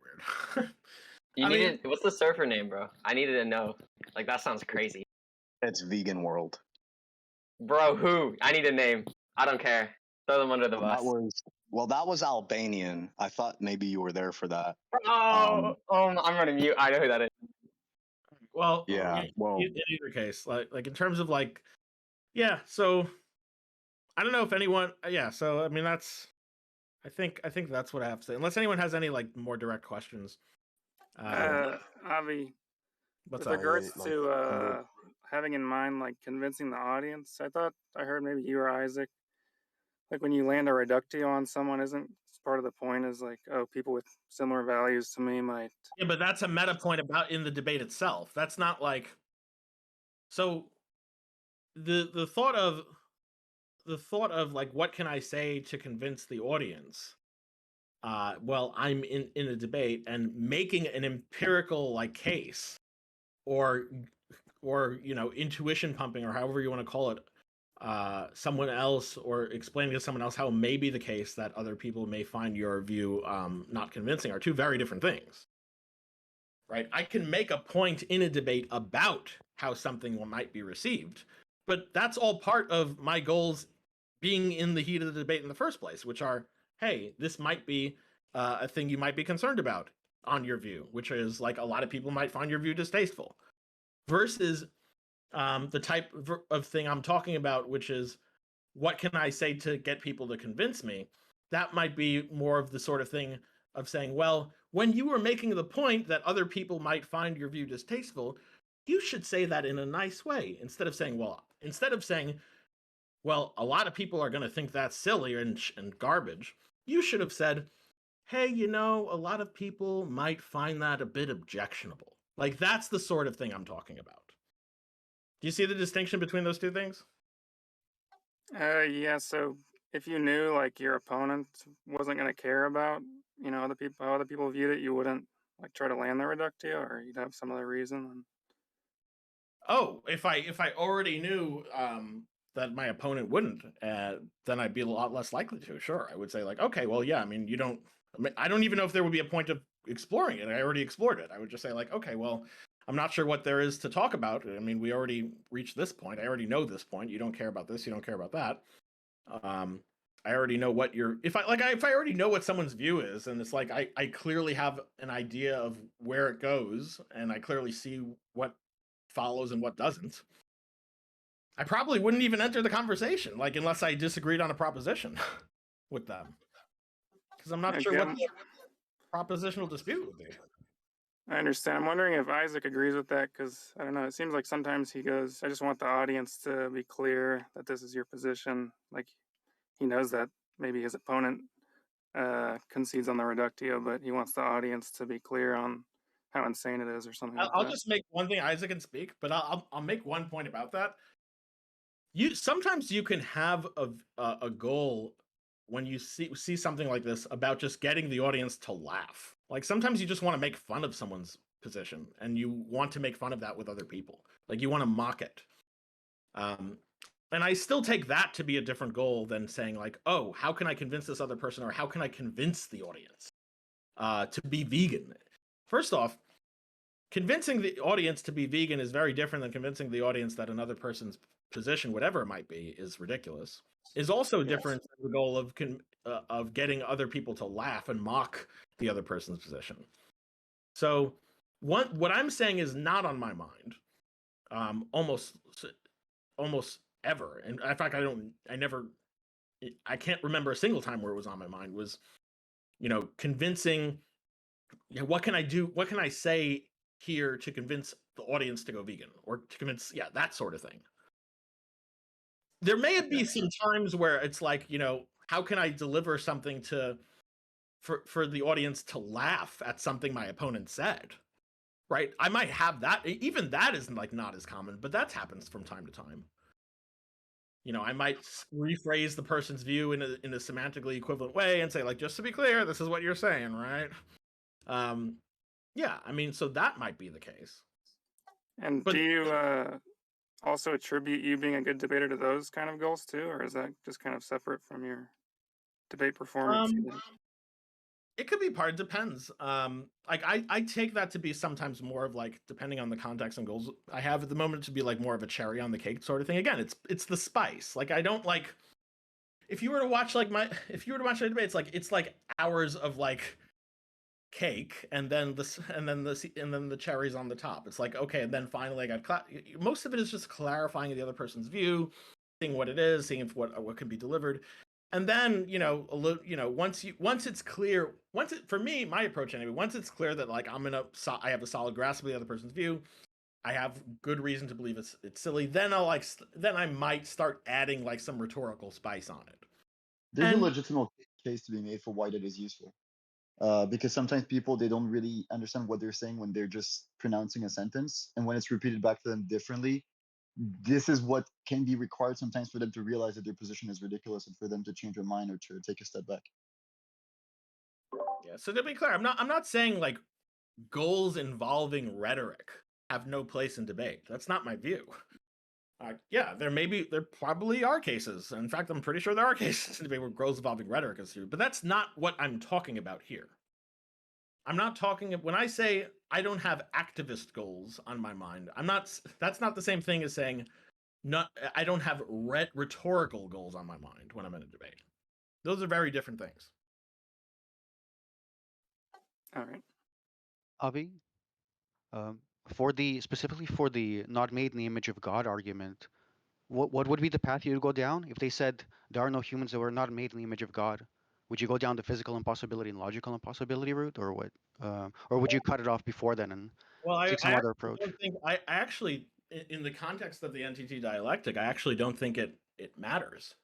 weird. What's the server name, bro? I needed to know. Like, that sounds crazy. It's Vegan World. Bro, who? I need a name. I don't care. Throw them under the bus. That was Albanian. I thought maybe you were there for that. I'm running mute. I know who that is. Well, yeah. In either case, like in terms of like, yeah. So I don't know if anyone. Yeah. So I mean, that's. I think that's what I have to say. Unless anyone has any like more direct questions. Avi, with regards to having in mind like convincing the audience, I thought I heard maybe you or Isaac, like when you land a reductio on someone, isn't part of the point is like, oh, people with similar values to me might... Yeah, but that's a meta point about in the debate itself. That's not like... So the thought of like, what can I say to convince the audience? Well, I'm in a debate and making an empirical like case or intuition pumping or however you want to call it, someone else, or explaining to someone else how it may be the case that other people may find your view not convincing are two very different things, right? I can make a point in a debate about how something might be received, but that's all part of my goals being in the heat of the debate in the first place, which are, hey, this might be a thing you might be concerned about on your view, which is like a lot of people might find your view distasteful, versus the type of thing I'm talking about, which is what can I say to get people to convince me? That might be more of the sort of thing of saying, well, when you were making the point that other people might find your view distasteful, you should say that in a nice way, instead of saying, well, a lot of people are going to think that's silly and garbage. You should have said, hey, a lot of people might find that a bit objectionable. Like, that's the sort of thing I'm talking about. Do you see the distinction between those two things? Yeah, so if you knew like your opponent wasn't going to care about, how other people viewed it, you wouldn't like try to land the reductio, or you'd have some other reason. Oh, if I already knew that my opponent wouldn't, then I'd be a lot less likely to. Sure, I would say like, okay, well, yeah, I don't even know if there would be a point of exploring it. I already explored it. I would just say like, okay, well, I'm not sure what there is to talk about. I mean, we already reached this point. I already know this point. You don't care about this. You don't care about that. I already know what if I already know what someone's view is, and it's like I clearly have an idea of where it goes, and I clearly see what follows and what doesn't, I probably wouldn't even enter the conversation, like unless I disagreed on a proposition with them, because I'm not sure what the propositional dispute would be. I understand. I'm wondering if Isaac agrees with that, because I don't know. It seems like sometimes he goes, I just want the audience to be clear that this is your position. Like he knows that maybe his opponent concedes on the reductio, but he wants the audience to be clear on how insane it is, or something. I'll just make one thing. Isaac can speak, but I'll make one point about that. sometimes you can have a goal when you see something like this about just getting the audience to laugh. Like sometimes you just want to make fun of someone's position, and you want to make fun of that with other people. Like you want to mock it. And I still take that to be a different goal than saying like, oh, how can I convince this other person, or how can I convince the audience to be vegan? First off, convincing the audience to be vegan is very different than convincing the audience that another person's position, whatever it might be, is ridiculous. Is also different than the goal of getting other people to laugh and mock the other person's position. So what I'm saying is not on my mind, almost ever. And in fact, I can't remember a single time where it was on my mind, was, convincing, what can I do? What can I say here to convince the audience to go vegan, or to convince, that sort of thing. There may be some times where it's like, how can I deliver something for the audience to laugh at something my opponent said, right? I might have that. Even that is like not as common, but that happens from time to time. I might rephrase the person's view in a semantically equivalent way and say, like, just to be clear, this is what you're saying, right? So that might be the case. And do you also attribute you being a good debater to those kind of goals too, or is that just kind of separate from your debate performance? It could be part. It depends. I take that to be sometimes more of like, depending on the context and goals I have at the moment, to be like more of a cherry on the cake sort of thing. Again, it's the spice. Like I don't like, if you were to watch a debate, it's like hours of like cake and then the cherries on the top. It's like, okay, and then finally I got most of it is just clarifying the other person's view, seeing what it is, seeing if what can be delivered. And then, once it's clear, for me, my approach anyway, once it's clear that like I have a solid grasp of the other person's view, I have good reason to believe it's silly, then I might start adding like some rhetorical spice on it. There's a legitimate case to be made for why that is useful. Because sometimes people, they don't really understand what they're saying when they're just pronouncing a sentence. And when it's repeated back to them differently, this is what can be required sometimes for them to realize that their position is ridiculous and for them to change their mind or to take a step back. Yeah, so to be clear, I'm not saying like goals involving rhetoric have no place in debate. That's not my view. There probably are cases. In fact, I'm pretty sure there are cases in debate where goals involving rhetoric is true, but that's not what I'm talking about here. I'm not talking, when I say I don't have activist goals on my mind, that's not the same thing as saying I don't have rhetorical goals on my mind when I'm in a debate. Those are very different things. All right. Avi, specifically for the not made in the image of God argument, what would be the path you would go down if they said there are no humans that were not made in the image of God? Would you go down the physical impossibility and logical impossibility route, or what? Or would you cut it off before then and take some other approach? I actually, in the context of the NTT dialectic, I actually don't think it matters,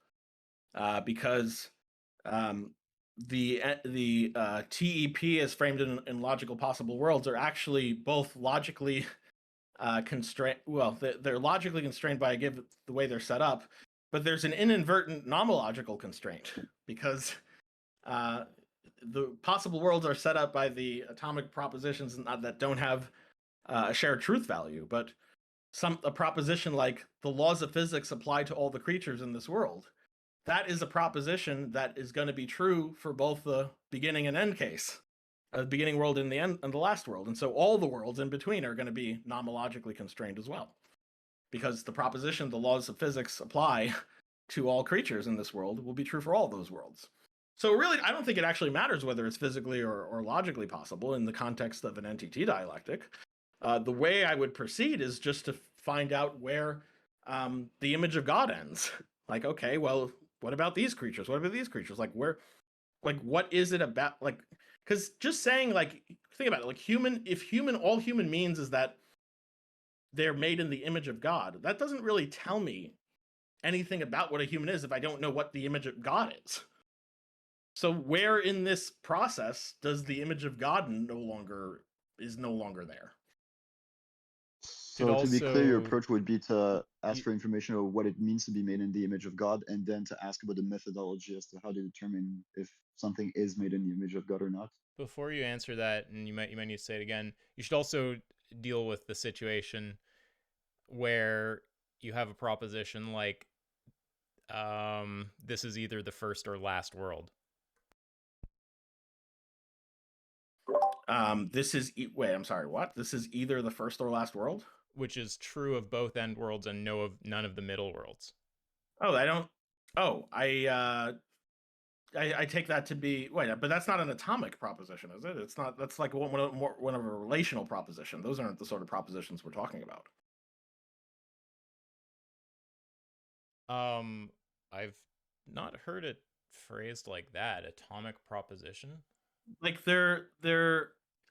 because the TEP as framed in logical possible worlds are actually both logically constrained. Well, they're logically constrained by the way they're set up, but there's an inadvertent nomological constraint because the possible worlds are set up by the atomic propositions that don't have a shared truth value, but a proposition like the laws of physics apply to all the creatures in this world. That is a proposition that is going to be true for both the beginning and end case, the beginning world and the end and the last world. And so all the worlds in between are going to be nomologically constrained as well, because the proposition the laws of physics apply to all creatures in this world will be true for all those worlds. So really, I don't think it actually matters whether it's physically or logically possible in the context of an NTT dialectic. The way I would proceed is just to find out where the image of God ends. Like, okay, well, what about these creatures? What about these creatures? Like, what is it about? Like, because just saying, like, think about it, like all human means is that they're made in the image of God. That doesn't really tell me anything about what a human is if I don't know what the image of God is. So where in this process does the image of God no longer there? So to be clear, your also approach would be to ask you- for information of what it means to be made in the image of God, and then to ask about the methodology as to how to determine if something is made in the image of God or not. before you answer that, and you might need to say it again, you should also deal with the situation where you have a proposition like this is either the first or last world. Wait, I'm sorry, what? This is either the first or last world? Which is true of both end worlds and none of the middle worlds. Oh, I take that to be but that's not an atomic proposition, is it? It's not. That's like one of a relational proposition. Those aren't the sort of propositions we're talking about. I've not heard it phrased like that. Atomic proposition. Like they're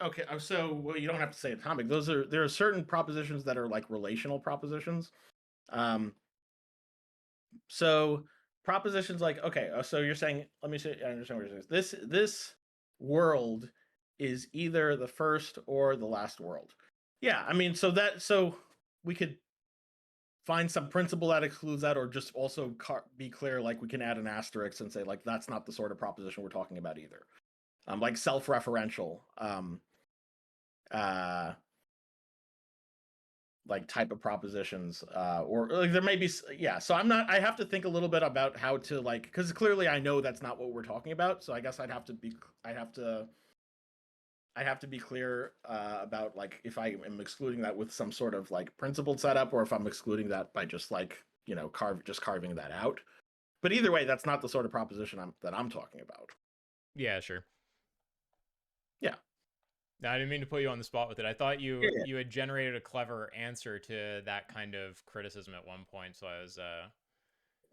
okay. So you don't have to say atomic. There are certain propositions that are like relational propositions. So propositions like, okay, so you're saying, let me say, I understand what you're saying. This world is either the first or the last world. Yeah, I mean, so we could find some principle that excludes that, or just also be clear, like we can add an asterisk and say, like, that's not the sort of proposition we're talking about either. Like self-referential, like type of propositions, or like there may be, yeah. So I have to think a little bit about how to, like, because clearly I know that's not what we're talking about. So I guess I have to be clear about, like, if I am excluding that with some sort of like principled setup, or if I'm excluding that by just like, you know, carving that out. But either way, that's not the sort of proposition that I'm talking about. Yeah, sure. Yeah. No, I didn't mean to put you on the spot with it. I thought you Yeah. you had generated a clever answer to that kind of criticism at one point. So I was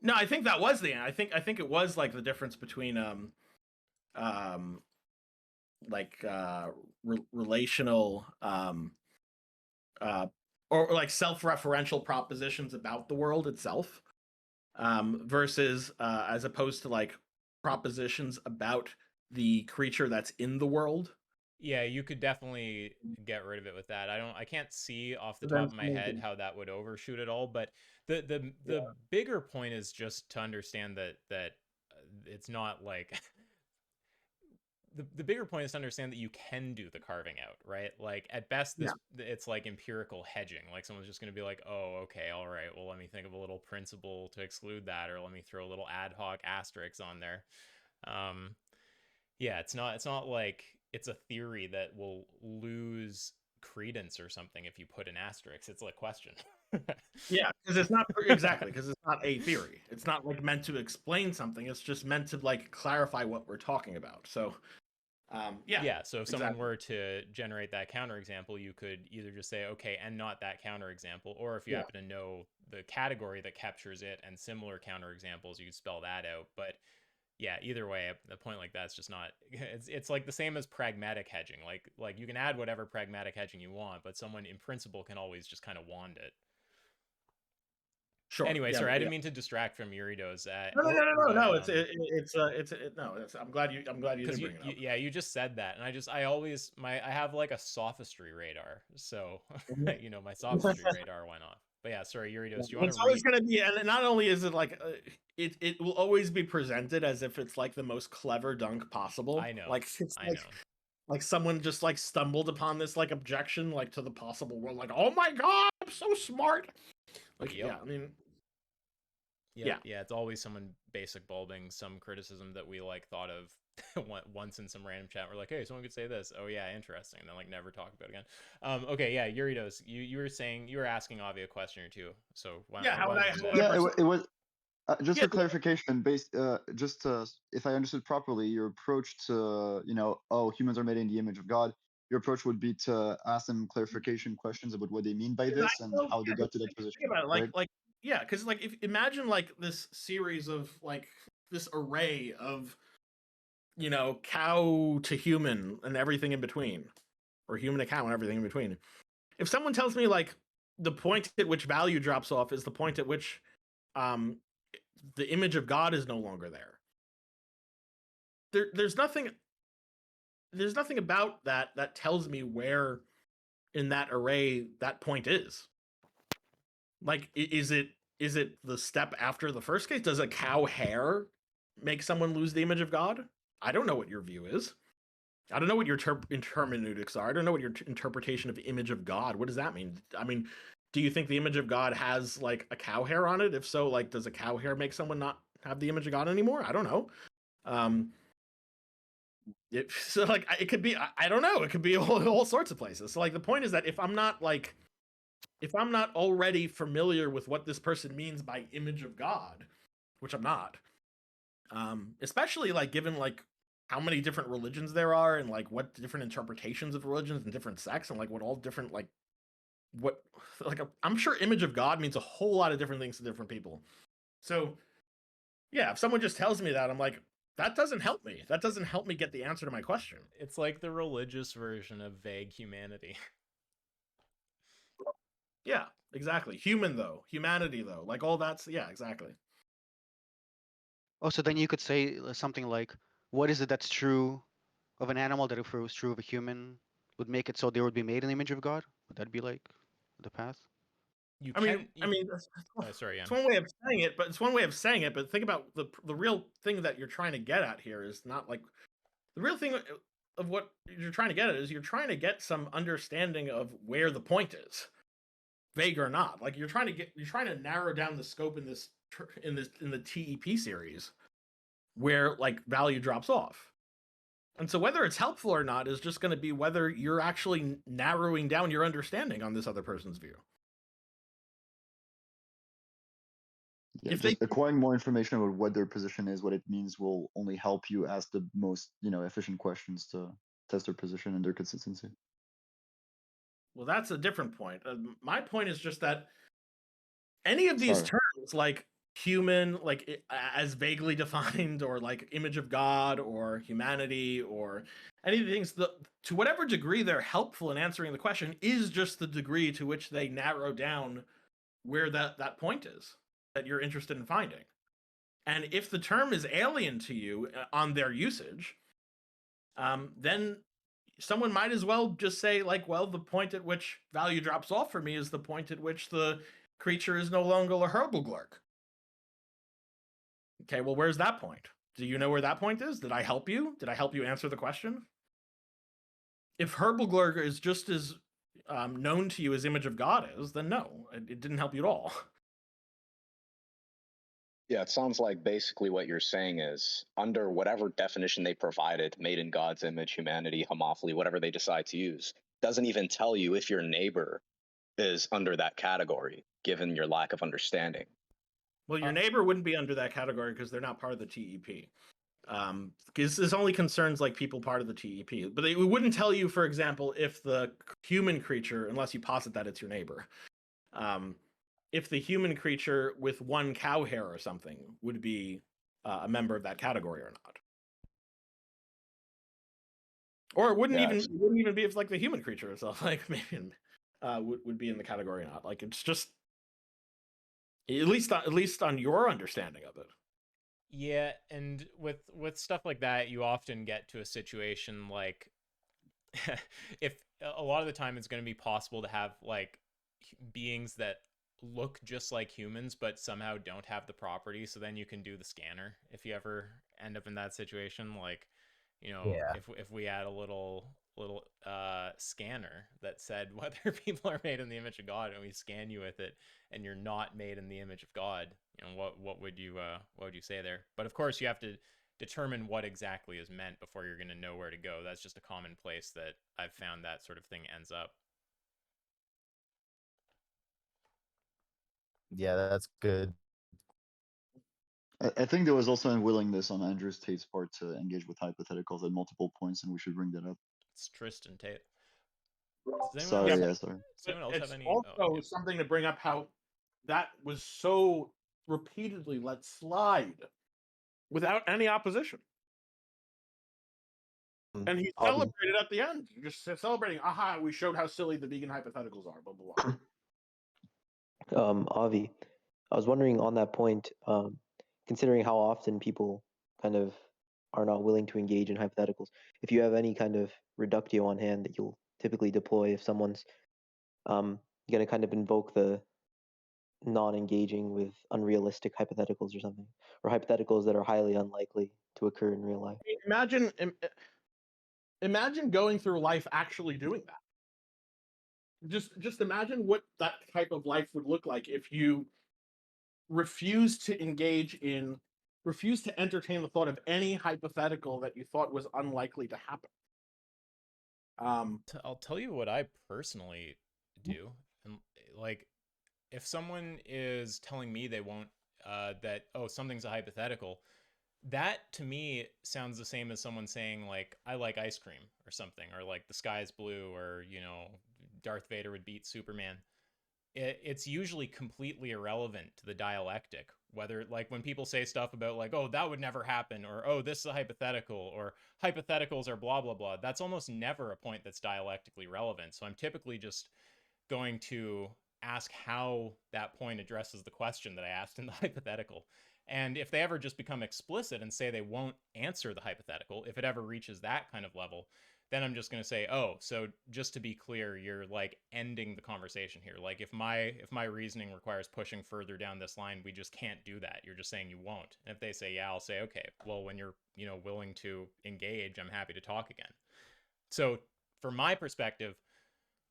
No, I think that was the end. I think it was like the difference between relational or like self-referential propositions about the world itself, versus as opposed to like propositions about the creature that's in the world. Yeah, you could definitely get rid of it with that. I can't see off the top of my head how that would overshoot it all, but the bigger point is just to understand that it's not like the bigger point is to understand that you can do the carving out, right? Like at best it's like empirical hedging. Like someone's just going to be like, "Oh, okay, all right. Well, let me think of a little principle to exclude that, or let me throw a little ad hoc asterisk on there." Yeah, it's not like it's a theory that will lose credence or something if you put an asterisk. It's like question. Yeah, because it's not exactly, because it's not a theory. It's not like meant to explain something. It's just meant to like clarify what we're talking about. So, yeah. So if someone were to generate that counterexample, you could either just say, okay, and not that counterexample, or if you happen to know the category that captures it and similar counterexamples, you could spell that out. But yeah, either way, a point like that's just not. It's like the same as pragmatic hedging. Like you can add whatever pragmatic hedging you want, but someone in principle can always just kind of wand it. Sure. Anyway, sorry, I didn't mean to distract from Eurytos. No. I'm glad you didn't bring it up. Yeah, you just said that, and I have like a sophistry radar, so you know, my sophistry radar went off. But yeah, sorry, Eurytos, do you want to? It's always going to be, and not only is it like it will always be presented as if it's like the most clever dunk possible. I know, like it's like someone just like stumbled upon this like objection like to the possible world. Like, oh my god, I'm so smart. Like, yeah, I mean, yeah, it's always someone basic bulbing some criticism that we like thought of once in some random chat. We're like, hey, someone could say this. Oh yeah, interesting. And then like never talk about it again. Okay, yeah, Eurytos, you were asking Avi a question or two. So it was just for clarification, if I understood properly, your approach to, you know, humans are made in the image of God. Your approach would be to ask them clarification questions about what they mean by this and how they got to that position. Yeah, because like imagine like this series of like this array of, you know, cow to human and everything in between, or human to cow and everything in between. If someone tells me like the point at which value drops off is the point at which the image of God is no longer there. There's nothing about that tells me where in that array that point is. Like, is it the step after the first case? Does a cow hair make someone lose the image of God? I don't know what your view is. I don't know what your hermeneutics are. I don't know what your interpretation of image of God. What does that mean? I mean, do you think the image of God has like a cow hair on it? If so, like, does a cow hair make someone not have the image of God anymore? I don't know. So like, it could be. I don't know. It could be all sorts of places. So like, the point is that if I'm not already familiar with what this person means by image of God, which I'm not, especially like given like how many different religions there are and like what different interpretations of religions and different sects and like what all different like what like I'm sure image of God means a whole lot of different things to different people. So yeah, if someone just tells me that, I'm like, that doesn't help me. That doesn't help me get the answer to my question. It's like the religious version of vague humanity. Yeah, exactly. Humanity though, like all that's, yeah, exactly. Oh, so then you could say something like, what is it that's true of an animal that if it was true of a human would make it so they would be made in the image of God? Would that be like the path? I mean, sorry, it's one way of saying it, but think about the real thing that you're trying to get at here is not like the real thing of what you're trying to get at is you're trying to get some understanding of where the point is, vague or not. Like you're trying to narrow down the scope in the TEP series where like value drops off. And so whether it's helpful or not is just going to be whether you're actually narrowing down your understanding on this other person's view. Yeah, If just they- acquiring more information about what their position is, what it means, will only help you ask the most, efficient questions to test their position and their consistency. Well, that's a different point. My point is just that any of these terms, like human, like as vaguely defined, or like image of God, or humanity, or any of the things, to whatever degree they're helpful in answering the question, is just the degree to which they narrow down where that point is that you're interested in finding. And if the term is alien to you on their usage, then someone might as well just say like, well, the point at which value drops off for me is the point at which the creature is no longer a herblglurk. Okay, well, where's that point? Do you know where that point is? Did I help you? Did I help you answer the question? If herblglurk is just as known to you as image of God is, then no, it didn't help you at all. Yeah, it sounds like basically what you're saying is under whatever definition they provided, made in God's image, humanity, homophily, whatever they decide to use, doesn't even tell you if your neighbor is under that category, given your lack of understanding. Well, your neighbor wouldn't be under that category because they're not part of the TEP. Because this only concerns like people part of the TEP. But it wouldn't tell you, for example, if the human creature, unless you posit that it's your neighbor, if the human creature with one cow hair or something would be a member of that category or not. Or it wouldn't even be if like the human creature itself, like maybe would be in the category or not. Like it's just at least on your understanding of it. Yeah, and with stuff like that, you often get to a situation like if a lot of the time it's going to be possible to have like beings that look just like humans but somehow don't have the property, so then you can do the scanner if you ever end up in that situation. Like, if we had a little scanner that said whether people are made in the image of God, and we scan you with it and you're not made in the image of God, what would you say there? But of course you have to determine what exactly is meant before you're going to know where to go. That's just a common place that I've found that sort of thing ends up. Yeah, that's good. I think there was also unwillingness on Andrew Tate's part to engage with hypotheticals at multiple points, and we should bring that up. It's Tristan Tate. Sorry. It's also something to bring up how that was so repeatedly let slide without any opposition. And he celebrated at the end, just celebrating, aha, we showed how silly the vegan hypotheticals are, blah, blah, blah. Avi, I was wondering on that point, considering how often people kind of are not willing to engage in hypotheticals, if you have any kind of reductio on hand that you'll typically deploy if someone's going to kind of invoke the non-engaging with unrealistic hypotheticals or something, or hypotheticals that are highly unlikely to occur in real life. Imagine going through life actually doing that. Just imagine what that type of life would look like if you refused to entertain the thought of any hypothetical that you thought was unlikely to happen. I'll tell you what I personally do. And like, if someone is telling me they won't, that, oh, something's a hypothetical, that to me sounds the same as someone saying like, I like ice cream or something, or like the sky is blue, or, you know, Darth Vader would beat Superman. It's usually completely irrelevant to the dialectic, whether like when people say stuff about like, oh, that would never happen, or oh, this is a hypothetical, or hypotheticals are blah blah blah, that's almost never a point that's dialectically relevant. So I'm typically just going to ask how that point addresses the question that I asked in the hypothetical. And if they ever just become explicit and say they won't answer the hypothetical, if it ever reaches that kind of level, then I'm just going to say, oh, so just to be clear, you're like ending the conversation here. Like if my reasoning requires pushing further down this line, we just can't do that. You're just saying you won't. And if they say, yeah, I'll say, okay, well, when you're, you know, willing to engage, I'm happy to talk again. So from my perspective,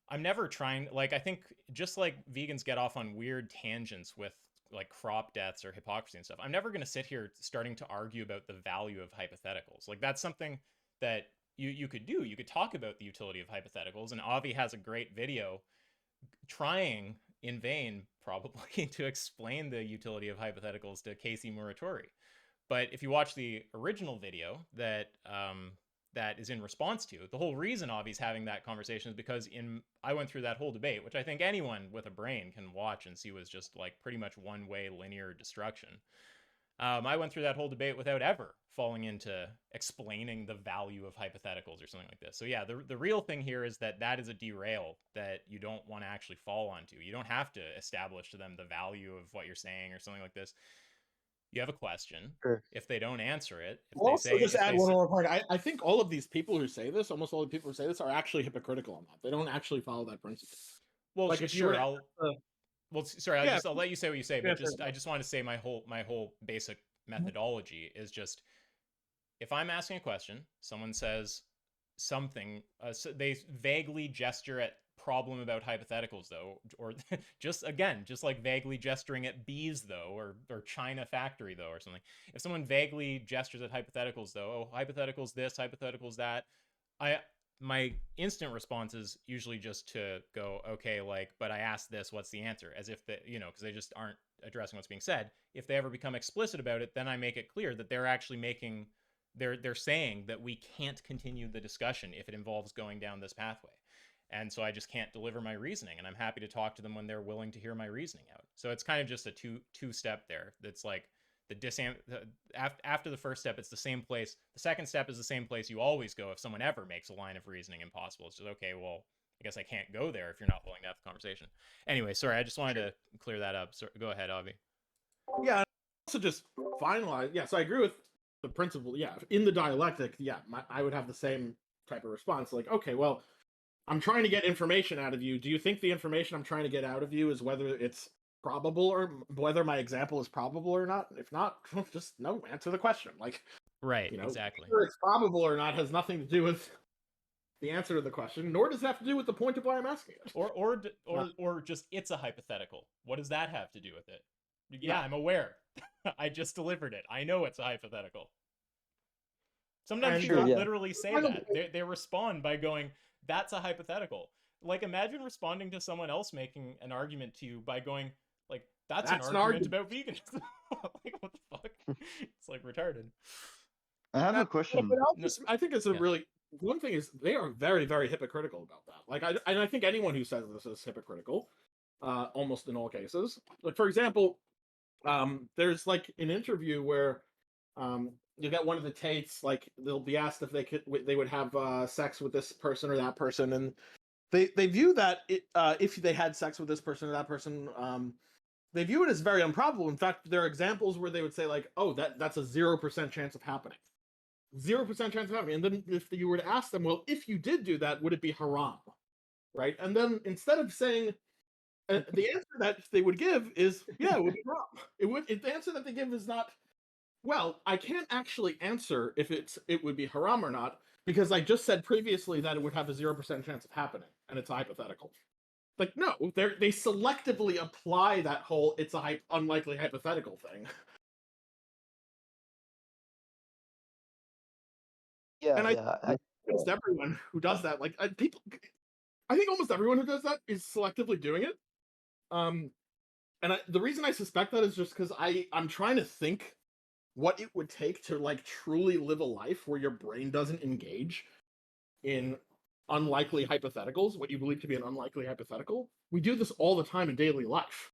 I'm never trying, like, I think just like vegans get off on weird tangents with like crop deaths or hypocrisy and stuff, I'm never going to sit here starting to argue about the value of hypotheticals. Like that's something that you could do. You could talk about the utility of hypotheticals, and Avi has a great video trying in vain probably to explain the utility of hypotheticals to Casey Muratori. But if you watch the original video that that is in response to, the whole reason Avi's having that conversation is because I went through that whole debate, which I think anyone with a brain can watch and see was just like pretty much one-way linear destruction. I went through that whole debate without ever falling into explaining the value of hypotheticals or something like this. So yeah, the real thing here is that is a derail that you don't want to actually fall onto. You don't have to establish to them the value of what you're saying or something like this. You have a question. Sure. If they don't answer it, if I'll they also say, just add one more point. I think all of these people who say this, almost all the people who say this, are actually hypocritical on that. They don't actually follow that principle. Well, like if sure, well, sorry, yeah, I'll let you say what you say, but sure. I just want to say my whole basic methodology is just, if I'm asking a question, someone says something, so they vaguely gesture at problem about hypotheticals though, or just like vaguely gesturing at bees though, or China factory though, or something. If someone vaguely gestures at hypotheticals though, oh, hypotheticals this, hypotheticals that, my instant response is usually just to go, okay, like, but I asked this, what's the answer? As if that, you know, because they just aren't addressing what's being said. If they ever become explicit about it, then I make it clear that they're actually they're saying that we can't continue the discussion if it involves going down this pathway. And so I just can't deliver my reasoning, and I'm happy to talk to them when they're willing to hear my reasoning out. So it's kind of just a two-step there. That's like after the first step, it's the same place. The second step is the same place you always go if someone ever makes a line of reasoning impossible. It's just, okay, well, I guess I can't go there if you're not willing to have the conversation. Anyway, sorry, I just wanted to clear that up. So go ahead, Avi. Yeah, also just finalize. Yeah, so I agree with the principle. Yeah, in the dialectic, yeah, I would have the same type of response. Like, okay, well, I'm trying to get information out of you. Do you think the information I'm trying to get out of you is whether it's probable or whether my example is probable or not? If not, just no, answer the question. Like, right, you know, exactly. Whether it's probable or not has nothing to do with the answer to the question, nor does it have to do with the point of why I'm asking it. Or just it's a hypothetical. What does that have to do with it? Yeah, I'm aware. I just delivered it. I know it's a hypothetical. Sometimes people literally say that. They respond by going, that's a hypothetical. Like, imagine responding to someone else making an argument to you by going, like, that's an argument about veganism. Like, what the fuck? It's like retarded. I have a question. I think it's a really, one thing is they are very, very hypocritical about that. Like, I think anyone who says this is hypocritical, almost in all cases. Like, for example, there's like an interview where you get one of the Tates, like they'll be asked if they would have sex with this person or that person, and they view that if they had sex with this person or that person, they view it as very improbable. In fact, there are examples where they would say like, oh, that's a 0% chance of happening. 0% chance of happening. And then if you were to ask them, well, if you did do that, would it be haram? Right? And then instead of saying, the answer that they would give is, yeah, it would be wrong. The answer that they give is not, well, I can't actually answer if it would be haram or not, because I just said previously that it would have a 0% chance of happening, and it's a hypothetical. Like, no, they selectively apply that whole it's a unlikely hypothetical thing. Yeah, And I yeah. almost everyone who does that, like I think almost everyone who does that is selectively doing it. And the reason I suspect that is just because I'm trying to think what it would take to like truly live a life where your brain doesn't engage in unlikely hypotheticals, what you believe to be an unlikely hypothetical. We do this all the time in daily life.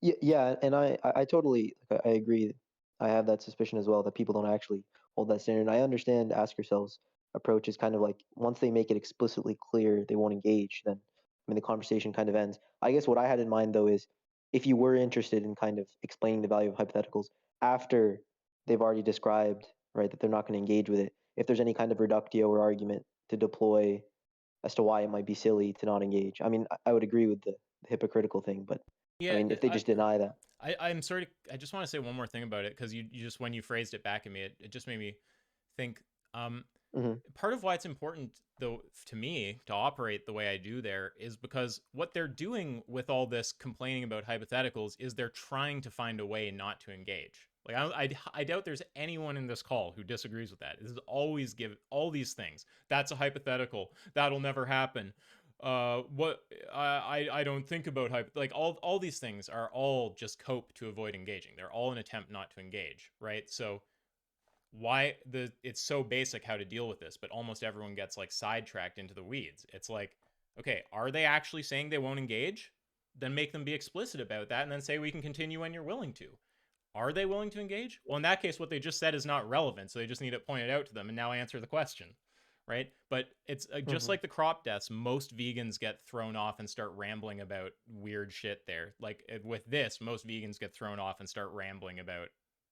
Yeah, and I totally I agree. I have that suspicion as well that people don't actually hold that standard. And I understand ask yourselves approach is kind of like once they make it explicitly clear they won't engage, then I mean the conversation kind of ends. I guess what I had in mind though is if you were interested in kind of explaining the value of hypotheticals after they've already described, right, that they're not going to engage with it, if there's any kind of reductio or argument to deploy as to why it might be silly to not engage. I mean, I would agree with the hypocritical thing, but Yeah, I mean, if they just deny that. I'm sorry. I just want to say one more thing about it because you just when you phrased it back at me, it just made me think. Part of why it's important, though, to me to operate the way I do there is because what they're doing with all this complaining about hypotheticals is they're trying to find a way not to engage. Like I doubt there's anyone in this call who disagrees with that. This is always give all these things. That's a hypothetical. That'll never happen. What I don't think about like all these things are all just cope to avoid engaging. They're all an attempt not to engage, right? So why it's so basic how to deal with this, but almost everyone gets like sidetracked into the weeds. It's like, okay, are they actually saying they won't engage? Then make them be explicit about that and then say we can continue when you're willing to. Are they willing to engage? Well, in that case, what they just said is not relevant, so they just need it pointed out to them and now answer the question. Right? But it's just like the crop deaths, most vegans get thrown off and start rambling about weird shit there. Like with this, most vegans get thrown off and start rambling about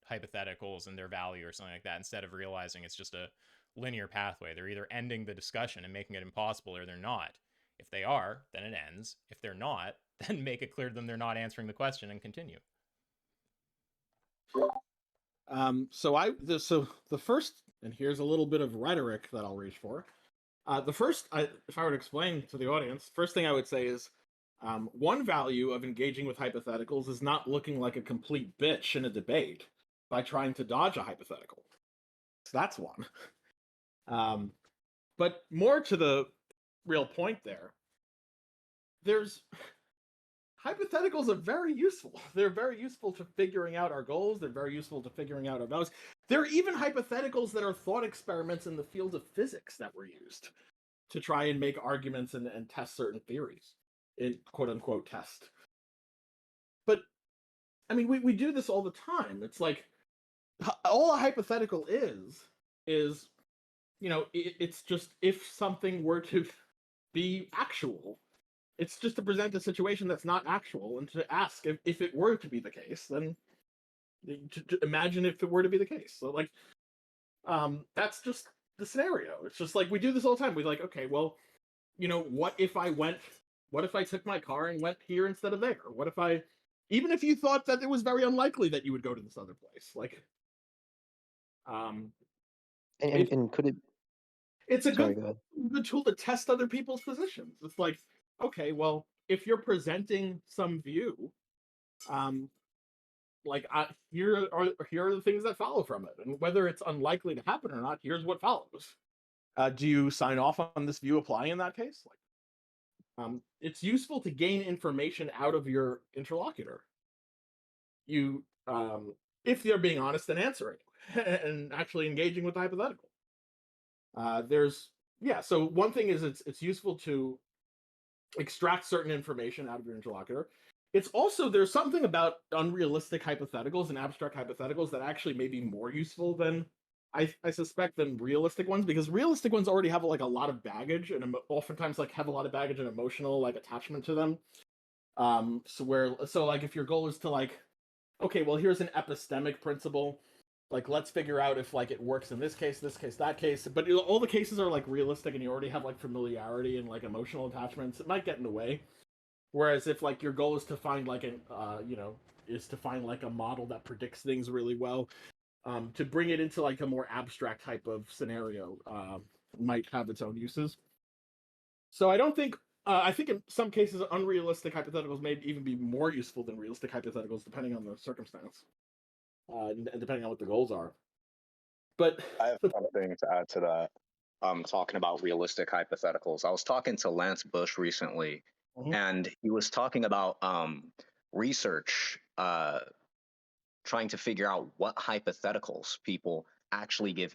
hypotheticals and their value or something like that instead of realizing it's just a linear pathway. They're either ending the discussion and making it impossible or they're not. If they are, then it ends. If they're not, then make it clear to them they're not answering the question and continue. So the first, and here's a little bit of rhetoric that I'll reach for. If I were to explain to the audience, first thing I would say is one value of engaging with hypotheticals is not looking like a complete bitch in a debate by trying to dodge a hypothetical. So that's one. But more to the real point hypotheticals are very useful. They're very useful to figuring out our goals. They're very useful to figuring out our values. There are even hypotheticals that are thought experiments in the field of physics that were used to try and make arguments and test certain theories in quote-unquote test. But, I mean, we do this all the time. It's like, all a hypothetical is, it's just if something were to be actual. It's just to present a situation that's not actual and to ask if it were to be the case, then to imagine if it were to be the case. So like, that's just the scenario. It's just like, we do this all the time. We're like, okay, well, what if I took my car and went here instead of there? What if even if you thought that it was very unlikely that you would go to this other place, like, and could it? It's a good tool to test other people's positions. It's like, okay, well, if you're presenting some view, here are the things that follow from it, and whether it's unlikely to happen or not, here's what follows. Do you sign off on this view applying in that case? It's useful to gain information out of your interlocutor. You, if they're being honest and answering and actually engaging with the hypothetical. So one thing is it's useful to extract certain information out of your interlocutor. It's also, there's something about unrealistic hypotheticals and abstract hypotheticals that actually may be more useful than I suspect than realistic ones, because realistic ones already have like a lot of baggage and oftentimes like have a lot of baggage and emotional like attachment to them. So like if your goal is to like, okay, well, here's an epistemic principle. Like, let's figure out if like it works in this case, that case. But all the cases are like realistic, and you already have like familiarity and like emotional attachments. It might get in the way. Whereas if like your goal is to find like an is to find like a model that predicts things really well, to bring it into like a more abstract type of scenario might have its own uses. So I don't think I think in some cases unrealistic hypotheticals may even be more useful than realistic hypotheticals, depending on the circumstance, and depending on what the goals are. But I have something to add to that. Talking about realistic hypotheticals. I was talking to Lance Bush recently, and he was talking about research trying to figure out what hypotheticals people actually give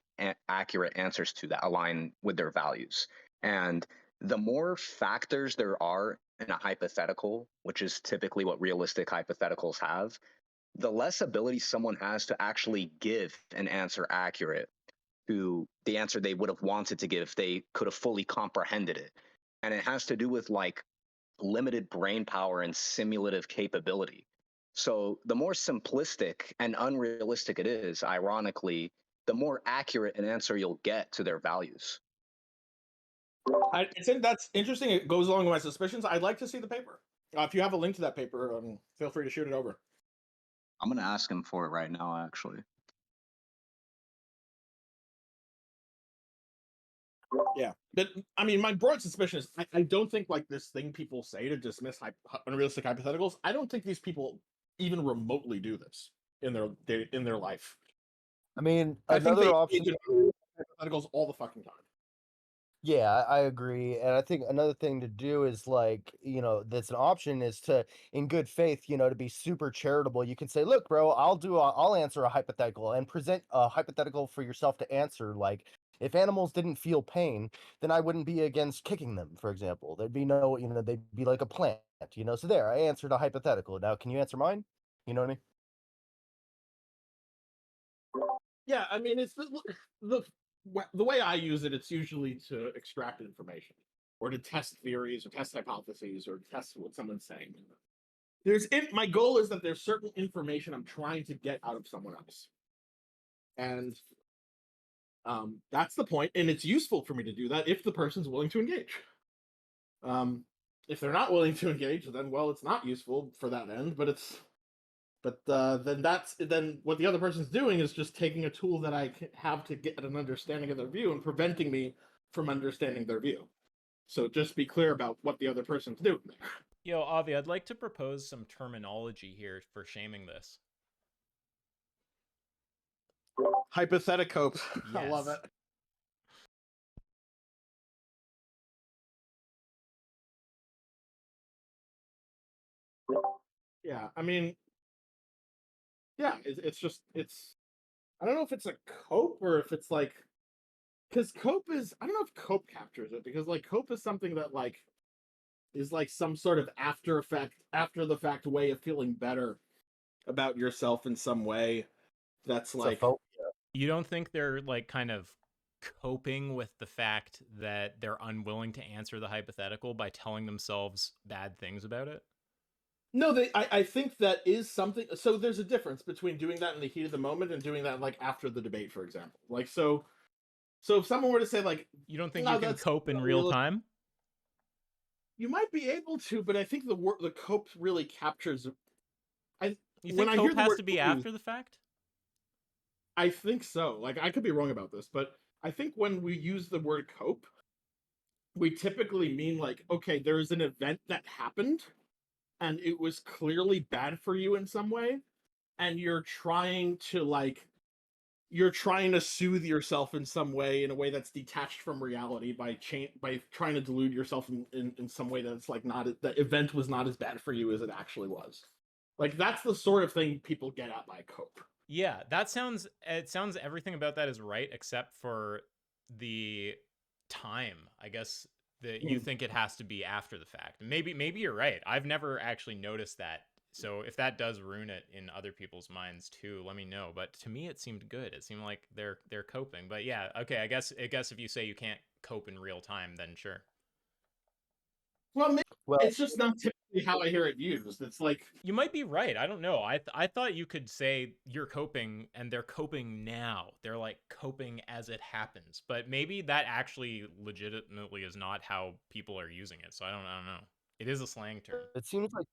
accurate answers to that align with their values. And the more factors there are in a hypothetical, which is typically what realistic hypotheticals have, the less ability someone has to actually give an answer accurate to the answer they would have wanted to give if they could have fully comprehended it. And it has to do with like limited brain power and simulative capability. So the more simplistic and unrealistic it is, ironically, the more accurate an answer you'll get to their values. I think that's interesting. It goes along with my suspicions. I'd like to see the paper. If you have a link to that paper, feel free to shoot it over. I'm going to ask him for it right now, actually. Yeah, but I mean, my broad suspicion is I don't think like this thing people say to dismiss unrealistic hypotheticals. I don't think these people even remotely do this in their life. I mean, I think another they option. Hypotheticals all the fucking time. Yeah, I agree. And I think another thing to do is like, that's an option is to, in good faith, to be super charitable. You can say, look, bro, I'll answer a hypothetical and present a hypothetical for yourself to answer. Like, if animals didn't feel pain, then I wouldn't be against kicking them, for example. There'd be no, they'd be like a plant, So there, I answered a hypothetical. Now, can you answer mine? You know what I mean? Yeah, I mean, it's the way I use it, it's usually to extract information or to test theories or test hypotheses or test what someone's saying. My goal is that there's certain information I'm trying to get out of someone else. And that's the point, and it's useful for me to do that if the person's willing to engage. If they're not willing to engage, then well, it's not useful for that end. But then what the other person's doing is just taking a tool that I have to get an understanding of their view and preventing me from understanding their view. So just be clear about what the other person's doing there. Yo, Avi, I'd like to propose some terminology here for shaming this. Hypothetical. Yes. I love it. Yeah, I mean, yeah, it's I don't know if it's a cope or if it's like, because cope is, I don't know if cope captures it, because like cope is something that like is like some sort of after the fact way of feeling better about yourself in some way. That's like, you don't think they're like kind of coping with the fact that they're unwilling to answer the hypothetical by telling themselves bad things about it? No, I think that is something. So there's a difference between doing that in the heat of the moment and doing that like after the debate, for example. Like so if someone were to say like, you don't think you can cope in real time? You might be able to, but I think the cope really captures. You think cope has to be after the fact? I think so. Like I could be wrong about this, but I think when we use the word cope, we typically mean like, okay, there's an event that happened and it was clearly bad for you in some way, and you're trying to soothe yourself in some way, in a way that's detached from reality by trying to delude yourself in some way that's like the event was not as bad for you as it actually was. Like that's the sort of thing people get at by cope. Yeah, it sounds everything about that is right except for the time, I guess. That you think it has to be after the fact. Maybe you're right. I've never actually noticed that. So if that does ruin it in other people's minds too, let me know. But to me, it seemed good. It seemed like they're coping. But yeah, okay. I guess if you say you can't cope in real time, then sure. Well, it's just not typically how I hear it used. It's like, you might be right. I don't know. I thought you could say you're coping and they're coping now. They're like coping as it happens. But maybe that actually legitimately is not how people are using it. So I don't know. It is a slang term. It seems like,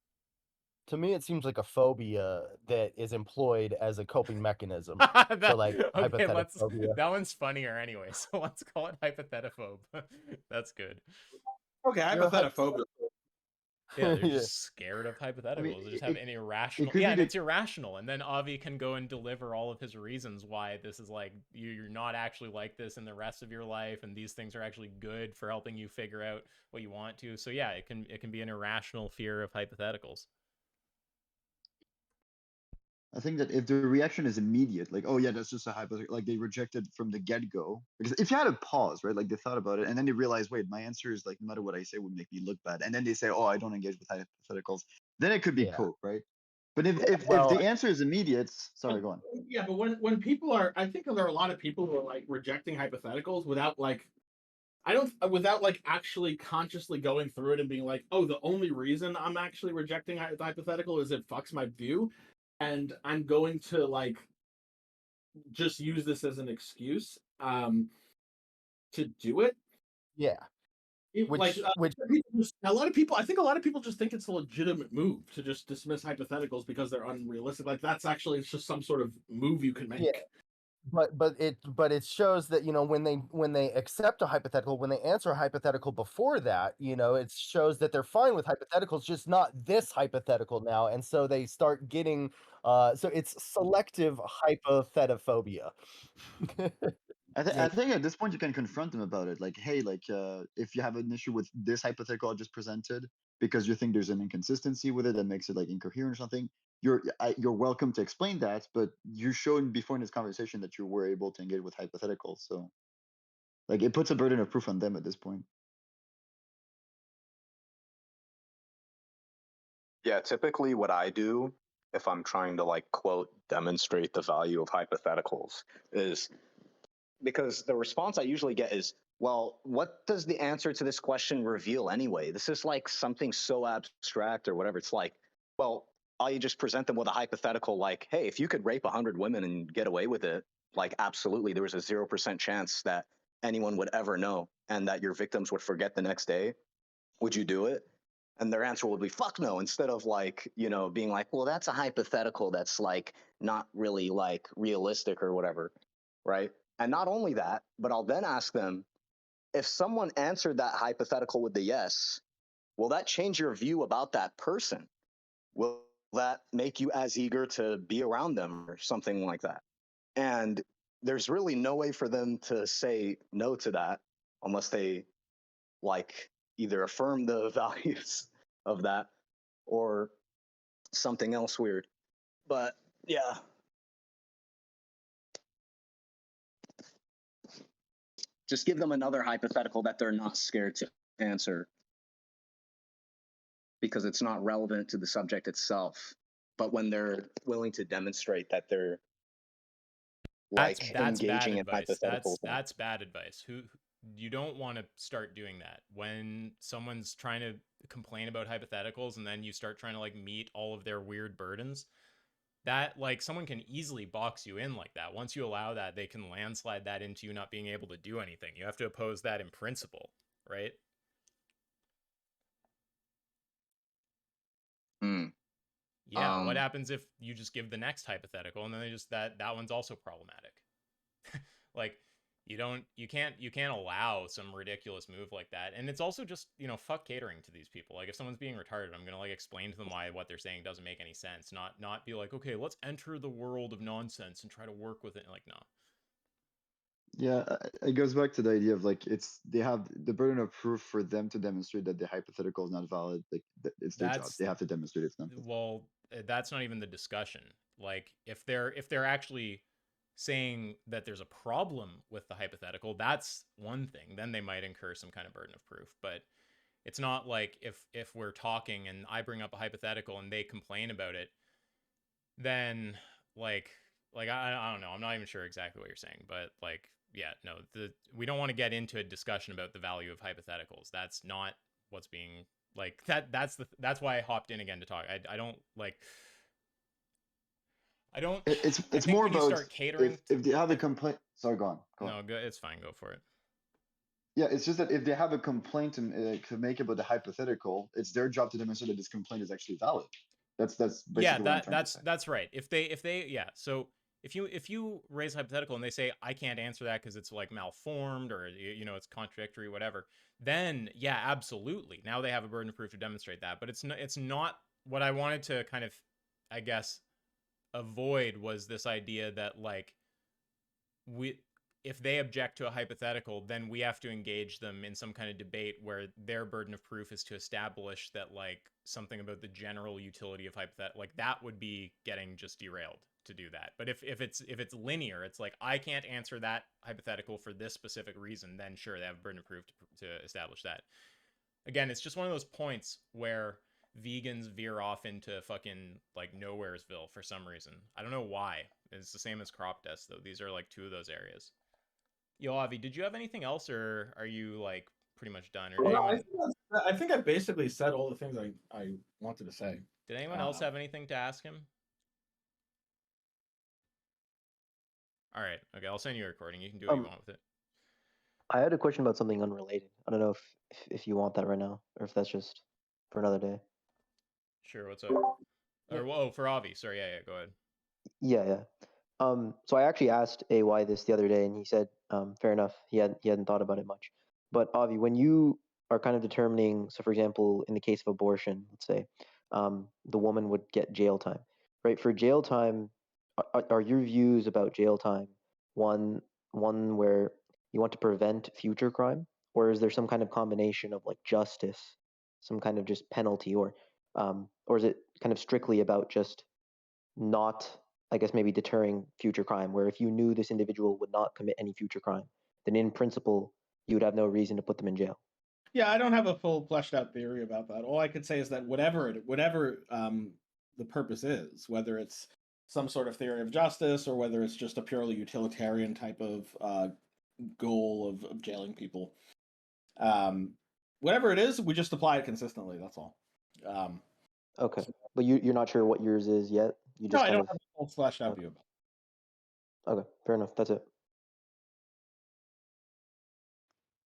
to me, it seems like a phobia that is employed as a coping mechanism. So like Okay, hypothetical. that one's funnier anyway. So let's call it hypothetophobe. That's good. Okay, hypothetophobia. Yeah, they're Yeah. just scared of hypotheticals. mean, They just have an irrational. could Yeah, be and the- it's irrational. And then Avi can go and deliver all of his reasons why this is like you're not actually like this in the rest of your life, and these things are actually good for helping you figure out what you want to. So yeah, it can be an irrational fear of hypotheticals. I think that if the reaction is immediate, like, oh yeah, that's just a hypothetical, like they rejected from the get-go. Because if you had a pause, right, like they thought about it and then they realized, wait, my answer is like no matter what I say would make me look bad, and then they say, oh, I don't engage with hypotheticals, then it could be Yeah. cope, right? But if Well, the answer is immediate, sorry, go on. Yeah, but when people are, I think there are a lot of people who are like rejecting hypotheticals without like, without like actually consciously going through it and being like, oh, the only reason I'm actually rejecting the hypothetical is it fucks my view, and I'm going to like just use this as an excuse to do it. yeah. Which A lot of people, I think a lot of people just think it's a legitimate move to just dismiss hypotheticals because they're unrealistic. Like that's actually, it's just some sort of move you can make. Yeah. But it shows that, you know, when they accept a hypothetical, when they answer a hypothetical before that, you know, it shows that they're fine with hypotheticals, just not this hypothetical now, and so they start getting so it's selective hypothetophobia. I think at this point you can confront them about it. Like, hey, like if you have an issue with this hypothetical I just presented because you think there's an inconsistency with it that makes it like incoherent or something, you're welcome to explain that. But you showed before in this conversation that you were able to engage with hypotheticals, so like it puts a burden of proof on them at this point. Yeah, typically what I do if I'm trying to like quote demonstrate the value of hypotheticals is, because the response I usually get is, well, what does the answer to this question reveal anyway? This is like something so abstract or whatever. It's like, well, you just present them with a hypothetical like, hey, if you could rape 100 women and get away with it, like absolutely there was a 0% chance that anyone would ever know and that your victims would forget the next day. Would you do it? And their answer would be fuck no, instead of like, you know, being like, well, that's a hypothetical that's like not really like realistic or whatever, right? And not only that, but I'll then ask them, if someone answered that hypothetical with the yes, will that change your view about that person? Will that make you as eager to be around them or something like that? And there's really no way for them to say no to that unless they like either affirm the values of that or something else weird. But yeah. Just give them another hypothetical that they're not scared to answer because it's not relevant to the subject itself. But when they're willing to demonstrate that they're like that's engaging bad in advice. hypotheticals. That's bad advice. You don't want to start doing that when someone's trying to complain about hypotheticals and then you start trying to like meet all of their weird burdens. That like someone can easily box you in like that. Once you allow that, they can landslide that into you not being able to do anything. You have to oppose that in principle, right? Yeah. What happens if you just give the next hypothetical and then they just that one's also problematic? Like you can't allow some ridiculous move like that. And it's also just, you know, fuck catering to these people. Like if someone's being retarded, I'm gonna like explain to them why what they're saying doesn't make any sense. Not be like, okay, let's enter the world of nonsense and try to work with it. Like, no. Yeah, it goes back to the idea of like they have the burden of proof for them to demonstrate that the hypothetical is not valid. Like it's their job; they have to demonstrate it's not. Well, that's not even the discussion. Like if they're actually saying that there's a problem with the hypothetical, that's one thing. Then they might incur some kind of burden of proof. But it's not like if we're talking and I bring up a hypothetical and they complain about it, then like I don't know. I'm not even sure exactly what you're saying, but like, yeah, no, we don't want to get into a discussion about the value of hypotheticals. That's not what's being like that's why I hopped in again to talk. I don't like. I don't. It's more about start catering if they have a complaint. Sorry, go on. No, go, it's fine. Go for it. Yeah, it's just that if they have a complaint to make about the hypothetical, it's their job to demonstrate that this complaint is actually valid. That's basically Yeah, what I'm trying to say. that's right. If they yeah, so if you raise a hypothetical and they say I can't answer that because it's like malformed or it's contradictory, whatever, then yeah, absolutely. Now they have a burden of proof to demonstrate that. But it's not what I wanted to kind of, I guess, avoid was this idea that like if they object to a hypothetical, then we have to engage them in some kind of debate where their burden of proof is to establish that like something about the general utility of hypothetical, like that would be getting just derailed to do that. But if it's linear, it's like I can't answer that hypothetical for this specific reason, then sure, they have a burden of proof to establish that. Again, it's just one of those points where vegans veer off into fucking like nowheresville for some reason. I don't know why. It's the same as crop dust though. These are like two of those areas. Yo, Avi, did you have anything else, or are you like pretty much done? Or Well, I think I basically said all the things I wanted to say. Did anyone else have anything to ask him? All right, okay, I'll send you a recording. You can do what you want with it. I had a question about something unrelated. I don't know if you want that right now, or if that's just for another day. Sure, what's up? Or whoa, for Avi. Sorry, yeah, go ahead. Yeah. So I actually asked AY this the other day, and he said, fair enough. He hadn't thought about it much. But Avi, when you are kind of determining, so for example, in the case of abortion, let's say, the woman would get jail time, right? For jail time, are your views about jail time one where you want to prevent future crime, or is there some kind of combination of like justice, some kind of just penalty, or is it kind of strictly about just not, I guess, maybe deterring future crime, where if you knew this individual would not commit any future crime, then in principle, you would have no reason to put them in jail? Yeah, I don't have a full fleshed out theory about that. All I could say is that whatever the purpose is, whether it's some sort of theory of justice or whether it's just a purely utilitarian type of goal of jailing people, whatever it is, we just apply it consistently. That's all. Okay, but you're not sure what yours is yet. You just no, I don't have a full fleshed out view about it. Okay, fair enough. That's it.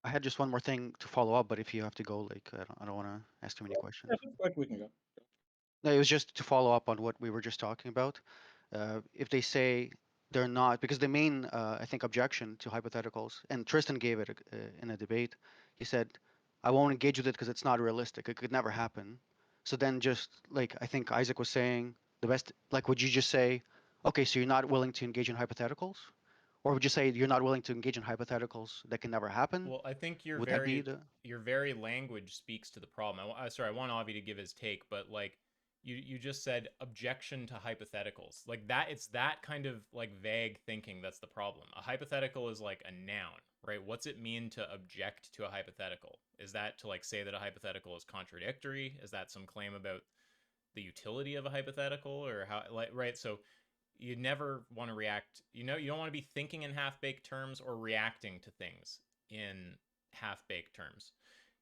I had just one more thing to follow up, but if you have to go, like, I don't want to ask too many questions. Yeah, we can go. No, it was just to follow up on what we were just talking about. If they say they're not, because the main, I think, objection to hypotheticals, and Tristan gave it in a debate, he said, I won't engage with it because it's not realistic. It could never happen. So then just like I think Isaac was saying, the best, like, would you just say, okay, so you're not willing to engage in hypotheticals? Or would you say you're not willing to engage in hypotheticals that can never happen? Well, I think your Would your very language speaks to the problem. Sorry, I want Avi to give his take, but like you just said objection to hypotheticals. Like that, it's that kind of like vague thinking that's the problem. A hypothetical is like a noun, right? What's it mean to object to a hypothetical? Is that to like say that a hypothetical is contradictory? Is that some claim about the utility of a hypothetical, or how, like, right? So you never want to react, you don't want to be thinking in half-baked terms or reacting to things in half-baked terms.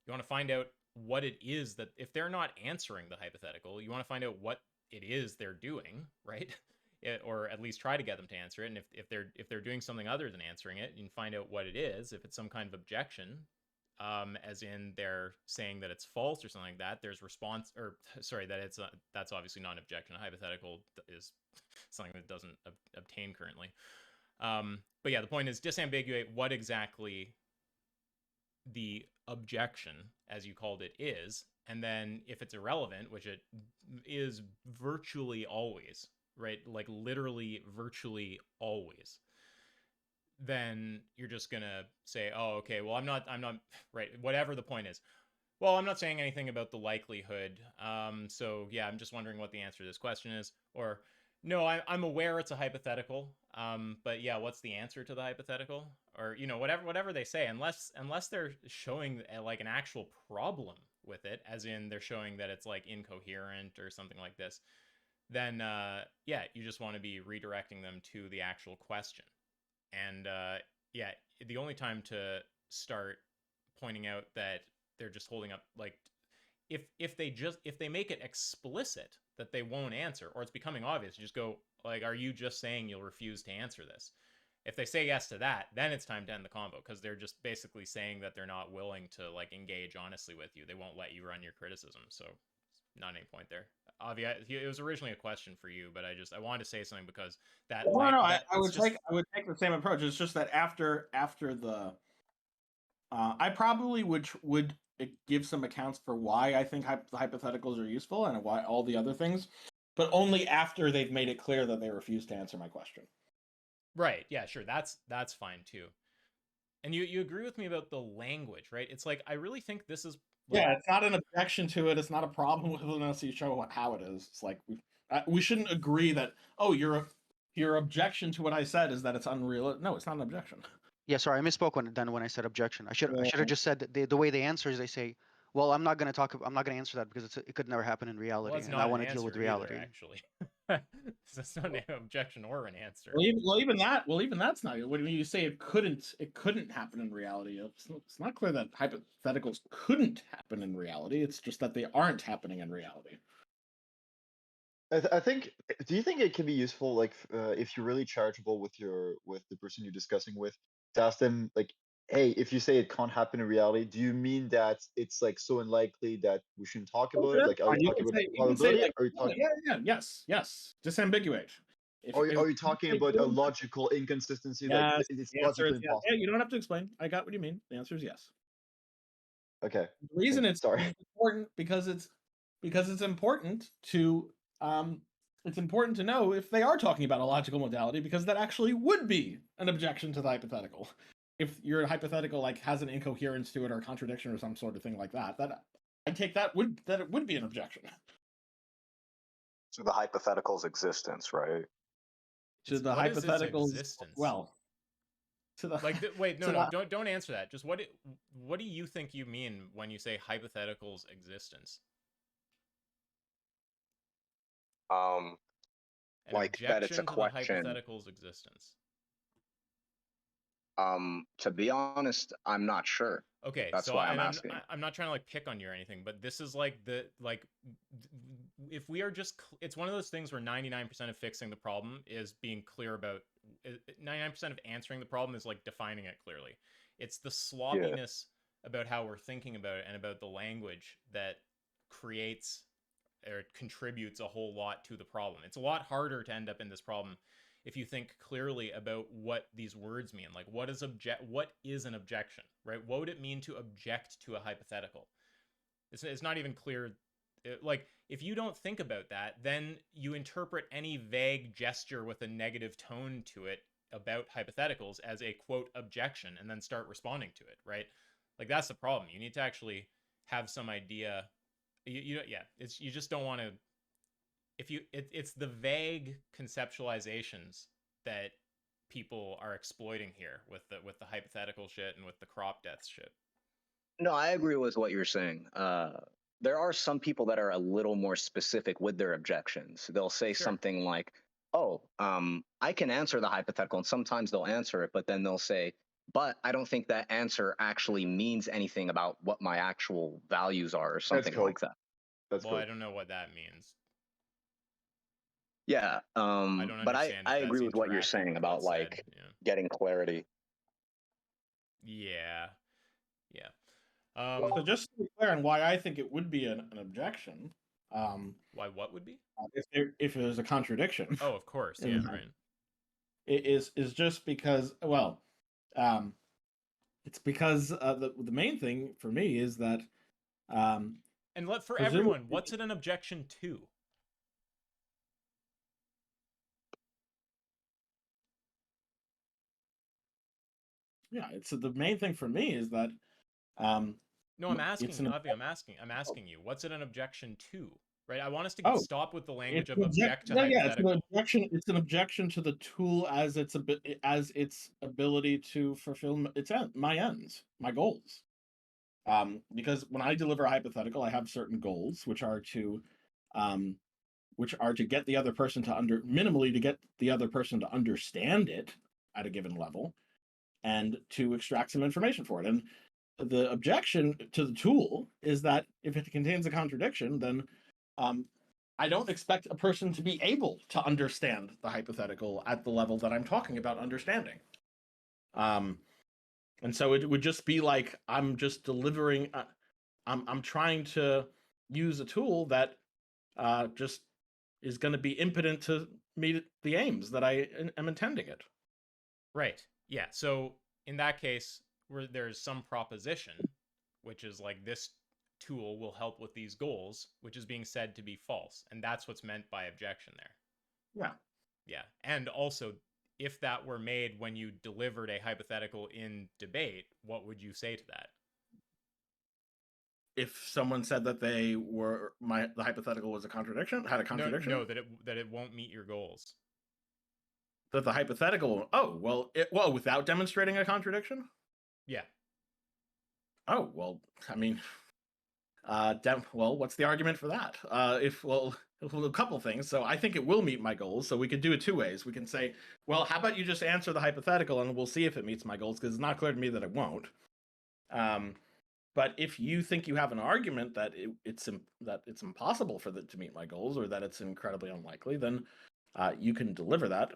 You want to find out what it is that, if they're not answering the hypothetical, you want to find out what it is they're doing, right? Or at least try to get them to answer it. And if they're doing something other than answering it, you can find out what it is. If it's some kind of objection, as in they're saying that it's false or something like that, there's response, or sorry, that it's that's obviously not an objection. A hypothetical is something that doesn't obtain currently. But yeah, the point is disambiguate what exactly the objection, as you called it, is, and then if it's irrelevant, which it is virtually always, right? Like literally virtually always, then you're just gonna say, oh, okay, well, I'm not right, whatever the point is. Well, I'm not saying anything about the likelihood. So yeah, I'm just wondering what the answer to this question is. Or no, I'm aware it's a hypothetical. But yeah, what's the answer to the hypothetical? Or whatever they say, unless they're showing like an actual problem with it, as in they're showing that it's like incoherent or something like this, then yeah, you just want to be redirecting them to the actual question. And yeah, the only time to start pointing out that they're just holding up, like, if they make it explicit that they won't answer, or it's becoming obvious, you just go like, are you just saying you'll refuse to answer this? If they say yes to that, then it's time to end the convo, because they're just basically saying that they're not willing to like engage honestly with you. They won't let you run your criticism. So not any point there. Avi, it was originally a question for you, but I wanted to say something because that. Well, no, I it's would just- take the same approach. It's just that after the, I probably would give some accounts for why I think hypotheticals are useful and why all the other things, but only after they've made it clear that they refuse to answer my question. Right. Yeah, sure. That's fine too. And you agree with me about the language, right? It's like I really think this is like, Yeah, it's not an objection to it. It's not a problem with it unless you show how it is. It's like we shouldn't agree that your objection to what I said is that it's unreal. No, it's not an objection. Yeah, sorry, I misspoke when I said objection. I should have just said that the way they answer is they say, "Well, I'm not going to answer that because it could never happen in reality, well, it's and not I want an to deal with answer reality." either, actually. That's not an objection or an answer. Even that's not. When you say it couldn't happen in reality, it's not clear that hypotheticals couldn't happen in reality. It's just that they aren't happening in reality. I think. Do you think it can be useful, like, if you're really charitable with the person you're discussing with, to ask them, like, hey, if you say it can't happen in reality, do you mean that it's like so unlikely that we shouldn't talk about it? Like, are you talking about probability? Or are you talking? Yes. Disambiguate. Are you talking about a logical inconsistency that it's the answer logically is yes. impossible? Yeah, you don't have to explain. I got what you mean. The answer is yes. Okay. The reason it's Sorry. important because it's important to it's important to know if they are talking about a logical modality, because that actually would be an objection to the hypothetical. If your hypothetical like has an incoherence to it or a contradiction or some sort of thing like that, I take that it would be an objection. To the hypothetical's existence, right? To the What is its hypotheticals, existence? well, to the Like wait, to no, the- don't answer that. Just what do you think you mean when you say hypothetical's existence? An Like that it's a objection to the question. hypothetical's existence. To be honest, I'm not sure. Okay, That's so why I'm asking. I'm not trying to like pick on you or anything, but this is like if we are just it's one of those things where 99% of fixing the problem is being clear about 99% of answering the problem is like defining it clearly. It's the sloppiness about how we're thinking about it and about the language that creates or contributes a whole lot to the problem. It's a lot harder to end up in this problem if you think clearly about what these words mean. Like what is an objection, right? What would it mean to object to a hypothetical? It's not even clear. Like if you don't think about that, then you interpret any vague gesture with a negative tone to it about hypotheticals as a quote objection and then start responding to it, right? Like that's the problem. You need to actually have some idea. You just don't want to. It's the vague conceptualizations that people are exploiting here with the hypothetical shit and with the crop deaths shit. No, I agree with what you're saying. There are some people that are a little more specific with their objections. They'll say something like, "Oh, I can answer the hypothetical," and sometimes they'll answer it, but then they'll say, "But I don't think that answer actually means anything about what my actual values are," or something like that. That's well, I don't know what that means. Yeah, but I that's agree with what you're interacting saying with about what's like said, getting clarity. Yeah. So just to be clear on why I think it would be an objection. Why what would be? If it was a contradiction. Oh, of course. Yeah, right. It is just because, well, it's because the main thing for me is that and for everyone, what's it an objection to? Yeah, it's the main thing for me is that no, I'm asking you, Avi, I'm asking you, what's it an objection to? Right? I want us to stop with the language of object to hypothetical. It's an objection to the tool as its ability to fulfill my ends, my goals. Because when I deliver a hypothetical, I have certain goals, which are to get the other person to minimally to get the other person to understand it at a given level, and to extract some information for it. And the objection to the tool is that if it contains a contradiction, then I don't expect a person to be able to understand the hypothetical at the level that I'm talking about understanding. And so it would just be like I'm just delivering. I'm trying to use a tool that just is going to be impotent to meet the aims that I am intending it. Right. Yeah. So in that case, where there's some proposition, which is like this tool will help with these goals, which is being said to be false, and that's what's meant by objection there. Yeah. Yeah. And also, if that were made when you delivered a hypothetical in debate, what would you say to that? If someone said that they were the hypothetical was a contradiction, had a contradiction. No, that it won't meet your goals. That the hypothetical. Oh well, without demonstrating a contradiction. Yeah. Oh well, I mean, what's the argument for that? A couple things. So I think it will meet my goals. So we could do it two ways. We can say, well, how about you just answer the hypothetical and we'll see if it meets my goals, because it's not clear to me that it won't. But if you think you have an argument that it's impossible for it to meet my goals, or that it's incredibly unlikely, then you can deliver that.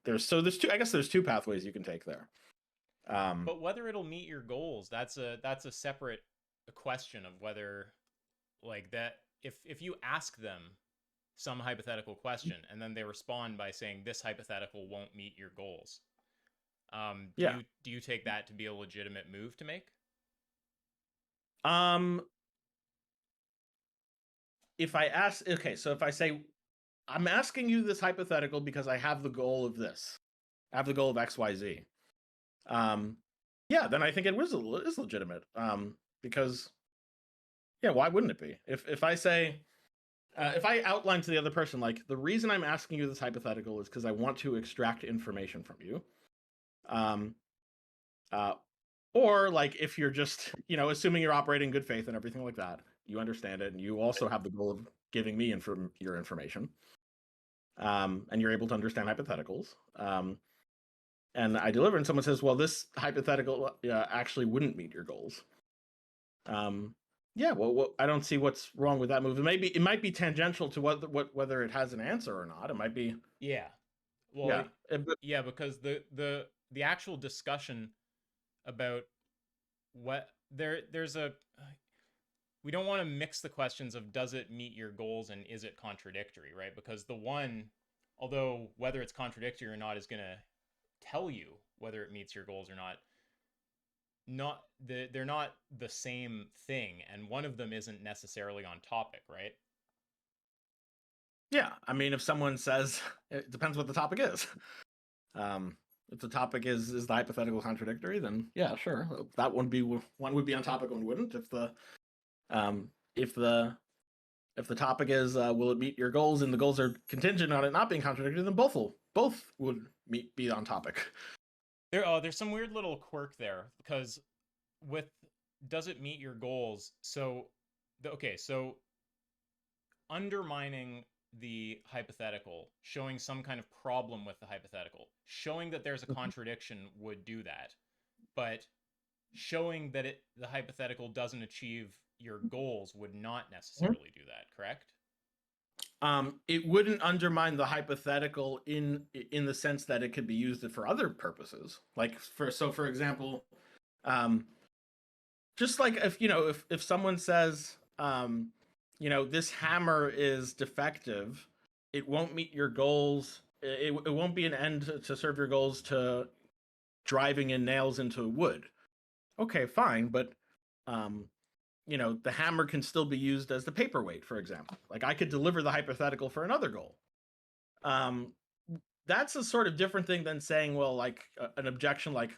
There's two pathways you can take there. But whether it'll meet your goals, that's a separate question of whether, like, that if you ask them some hypothetical question and then they respond by saying this hypothetical won't meet your goals, do you take that to be a legitimate move to make? If I say I'm asking you this hypothetical because I have the goal of this, I have the goal of XYZ. Then I think it is legitimate. Because why wouldn't it be? If I say, if I outline to the other person, like, the reason I'm asking you this hypothetical is because I want to extract information from you. Or like, if you're just, assuming you're operating in good faith and everything like that, you understand it, and you also have the goal of giving me your information, and you're able to understand hypotheticals, and I deliver, and someone says, well, this hypothetical actually wouldn't meet your goals. I don't see what's wrong with that move. It might be tangential to whether it has an answer or not. It might be. Yeah. Well, because the actual discussion about what we don't want to mix the questions of does it meet your goals and is it contradictory, right? Because the one, although whether it's contradictory or not is going to tell you whether it meets your goals or not, they're not the same thing, and one of them isn't necessarily on topic, right? Yeah, I mean, if someone says, it depends what the topic is. If the topic is the hypothetical contradictory, then yeah, sure, that one would be on topic, one wouldn't. If the topic is will it meet your goals, and the goals are contingent on it not being contradictory, then both would be on topic. There's some weird little quirk there, because with does it meet your goals? So undermining the hypothetical, showing some kind of problem with the hypothetical, showing that there's a contradiction would do that, but showing that the hypothetical doesn't achieve your goals would not necessarily do that, correct? It wouldn't undermine the hypothetical in the sense that it could be used for other purposes. Like for example, just like if someone says, this hammer is defective, it won't meet your goals. It won't be an end to serve your goals to driving in nails into wood. Okay, fine, but the hammer can still be used as the paperweight, for example. Like, I could deliver the hypothetical for another goal. That's a sort of different thing than saying, well, like an objection, like,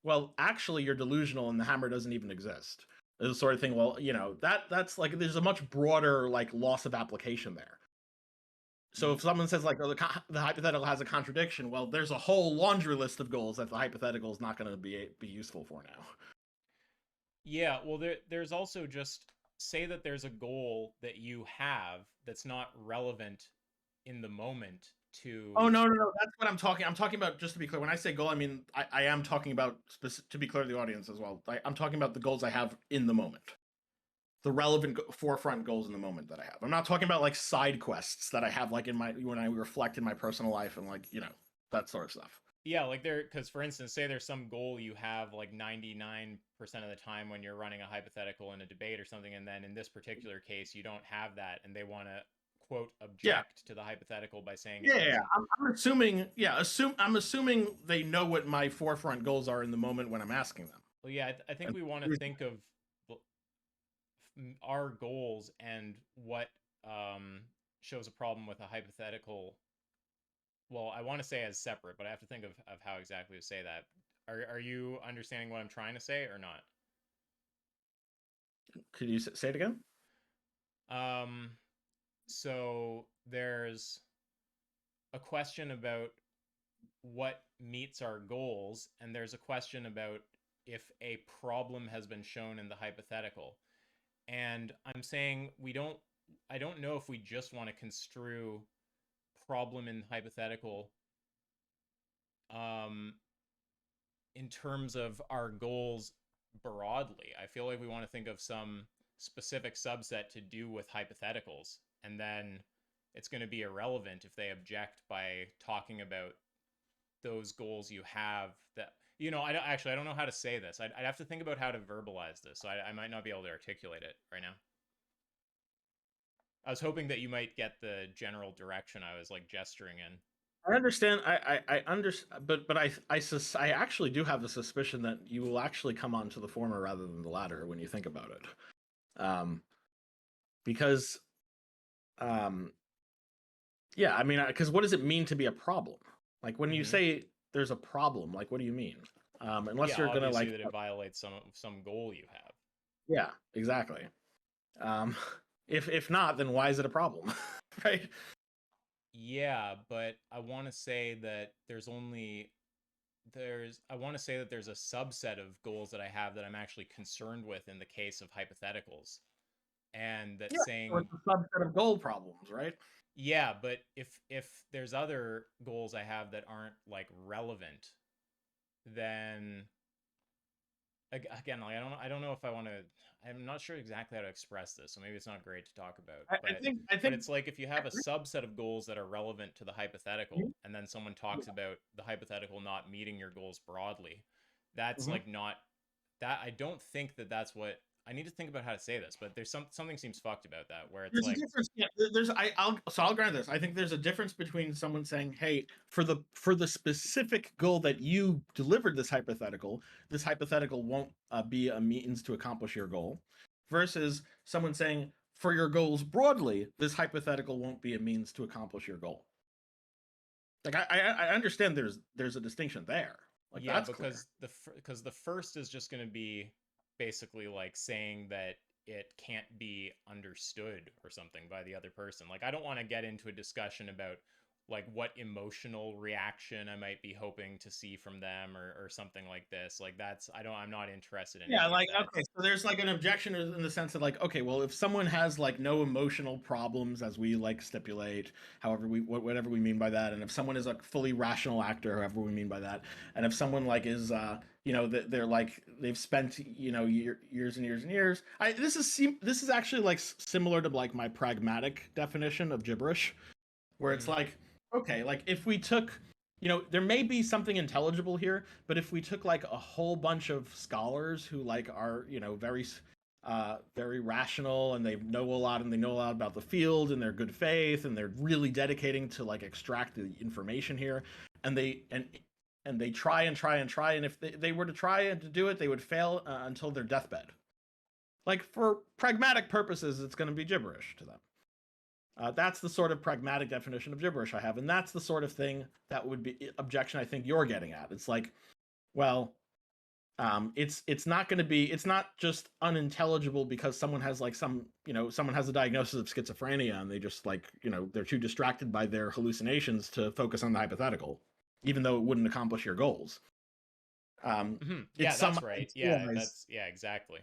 well, actually you're delusional and the hammer doesn't even exist. There's a sort of thing, well, that's like, there's a much broader like loss of application there. So if someone says like, oh, the hypothetical has a contradiction, well, there's a whole laundry list of goals that the hypothetical is not going to be useful for now. Yeah, well, there's also just, say that there's a goal that you have that's not relevant in the moment to... Oh, no, that's what I'm talking about, just to be clear. When I say goal, I mean, I am talking about, to be clear to the audience as well, I'm talking about the goals I have in the moment. the relevant forefront goals in the moment that I have. I'm not talking about like side quests that I have like when I reflect in my personal life and like, that sort of stuff. Yeah, like because for instance, say there's some goal you have like 99% of the time when you're running a hypothetical in a debate or something, and then in this particular case you don't have that, and they want to quote object to the hypothetical by saying I'm assuming they know what my forefront goals are in the moment when I'm asking them. Well, yeah, I think we want to think of our goals and what shows a problem with a hypothetical. Well, I want to say as separate, but I have to think of how exactly to say that. Are you understanding what I'm trying to say or not? Could you say it again? So there's a question about what meets our goals, and there's a question about if a problem has been shown in the hypothetical. And I'm saying I don't know if we just want to construe problem in hypothetical in terms of our goals broadly. I feel like we want to think of some specific subset to do with hypotheticals, and then it's going to be irrelevant if they object by talking about those goals you have that, I don't know how to say this. I'd have to think about how to verbalize this, so I might not be able to articulate it right now. I was hoping that you might get the general direction I was like gesturing in. I understand. I understand, but I actually do have the suspicion that you will actually come on to the former rather than the latter when you think about it, because, yeah, I mean, because what does it mean to be a problem? Like when you say there's a problem, like what do you mean? Unless you're gonna like that it violates some goal you have. Yeah, exactly. If not, then why is it a problem, right? Yeah, but I want to say that there's a subset of goals that I have that I'm actually concerned with in the case of hypotheticals, and that saying it's a subset of goal problems, right? Yeah, but if there's other goals I have that aren't like relevant, then again, like I don't know if I want to. I'm not sure exactly how to express this, so maybe it's not great to talk about. I think but it's like if you have a subset of goals that are relevant to the hypothetical, and then someone talks about the hypothetical not meeting your goals broadly, that's like not that. I don't think that that's what. I need to think about how to say this, but there's something seems fucked about that where it's there's like a difference. Yeah, I'll grant this. I think there's a difference between someone saying, "Hey, for the specific goal that you delivered this hypothetical won't be a means to accomplish your goal," versus someone saying, "For your goals broadly, this hypothetical won't be a means to accomplish your goal." Like I understand there's a distinction there. Like yeah, that's because the first is just going to be basically like saying that it can't be understood or something by the other person. Like I don't want to get into a discussion about like what emotional reaction I might be hoping to see from them or something like this. Like I'm not interested in. Yeah, like okay, so there's like an objection in the sense that like, okay, well, if someone has like no emotional problems, as we like stipulate, however whatever we mean by that, and if someone is a fully rational actor, however we mean by that, and if someone like is they're like they've spent years and years and years. This is actually like similar to like my pragmatic definition of gibberish, where it's like, okay, like if we took, there may be something intelligible here, but if we took like a whole bunch of scholars who like are, very rational and they know a lot about the field and they're good faith and they're really dedicating to like extract the information here, and they try and try and try, and if they were to try and to do it, they would fail until their deathbed. Like for pragmatic purposes, it's going to be gibberish to them. That's the sort of pragmatic definition of gibberish I have, and that's the sort of thing that would be objection I think you're getting at. It's like, well, it's not going to be, it's not just unintelligible because someone has like someone has a diagnosis of schizophrenia and they just like, they're too distracted by their hallucinations to focus on the hypothetical, even though it wouldn't accomplish your goals. Yeah, that's right. Yeah, exactly.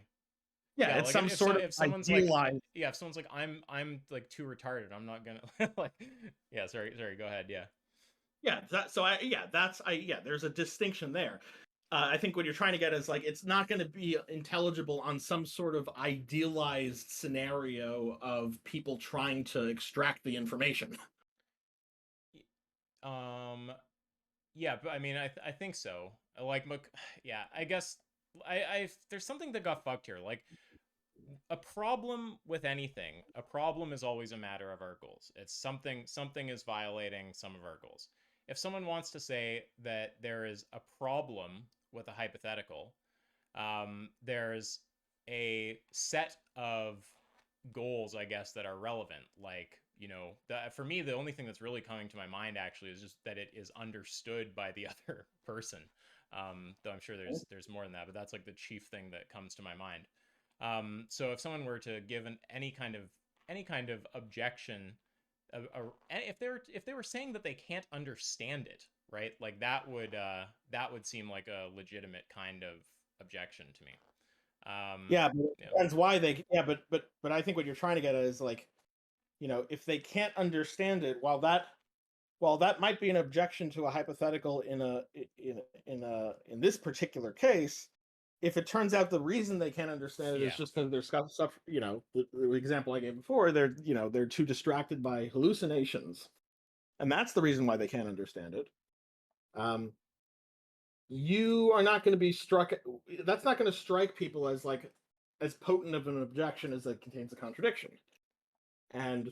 Yeah, it's like some sort of if someone's idealized... like, if someone's like, I'm like too retarded, I'm not gonna like. Yeah, sorry, go ahead. Yeah. Yeah, there's a distinction there. I think what you're trying to get is like it's not going to be intelligible on some sort of idealized scenario of people trying to extract the information. Yeah, but I mean, I think so. Like, yeah, I guess there's something that got fucked here. Like, a problem with anything, a problem is always a matter of our goals. It's something is violating some of our goals. If someone wants to say that there is a problem with a hypothetical, there's a set of goals, I guess, that are relevant. Like, you know, for me, the only thing that's really coming to my mind actually is just that it is understood by the other person. Though I'm sure there's more than that, but that's like the chief thing that comes to my mind. So if someone were to give any kind of objection, if they were saying that they can't understand it, right? Like that would seem like a legitimate kind of objection to me. Yeah, but it depends why they. Yeah, but I think what you're trying to get at is like, you know, if they can't understand it, while that might be an objection to a hypothetical in this particular case, if it turns out the reason they can't understand it is just because they're stuff, you know, the example I gave before, they're too distracted by hallucinations, and that's the reason why they can't understand it. You are not going to be struck. That's not going to strike people as like as potent of an objection as it contains a contradiction. And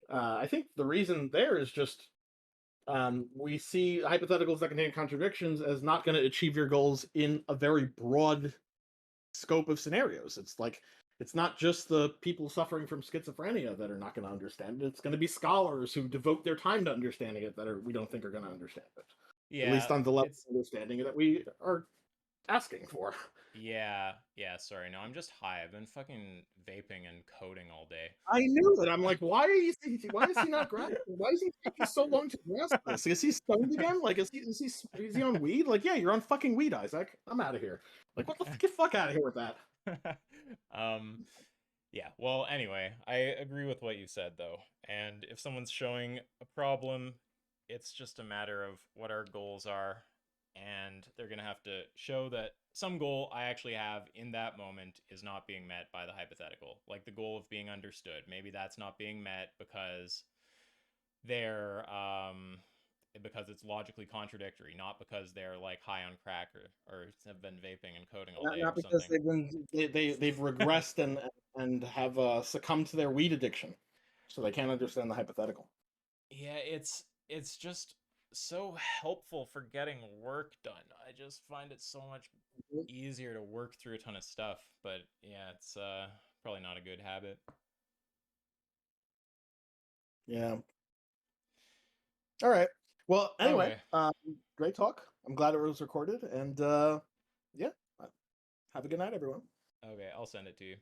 I think the reason there is just we see hypotheticals that contain contradictions as not going to achieve your goals in a very broad scope of scenarios. It's like it's not just the people suffering from schizophrenia that are not going to understand it. It's going to be scholars who devote their time to understanding it that we don't think are going to understand it. Yeah, at least on the level of understanding that we are asking for. Yeah, sorry, no, I'm just high. I've been fucking vaping and coding all day. I knew it. I'm like, why is he not grasping? Why is he taking so long to grasp this? Is he stoned again? Like, is he on weed? Like, yeah, you're on fucking weed, Isaac. I'm out of here. Like, what the get fuck out of here with that. Yeah, well, anyway, I agree with what you said, though. And if someone's showing a problem, it's just a matter of what our goals are. And they're going to have to show that some goal I actually have in that moment is not being met by the hypothetical. Like the goal of being understood. Maybe that's not being met because they're because it's logically contradictory, not because they're like high on crack or have been vaping and coding all day. Not because they've regressed and have succumbed to their weed addiction, so they can't understand the hypothetical. Yeah, it's just so helpful for getting work done. I just find it so much easier to work through a ton of stuff, but yeah, it's probably not a good habit. Yeah. All right. Well, anyway, great talk. I'm glad it was recorded, and yeah, have a good night, everyone. Okay, I'll send it to you.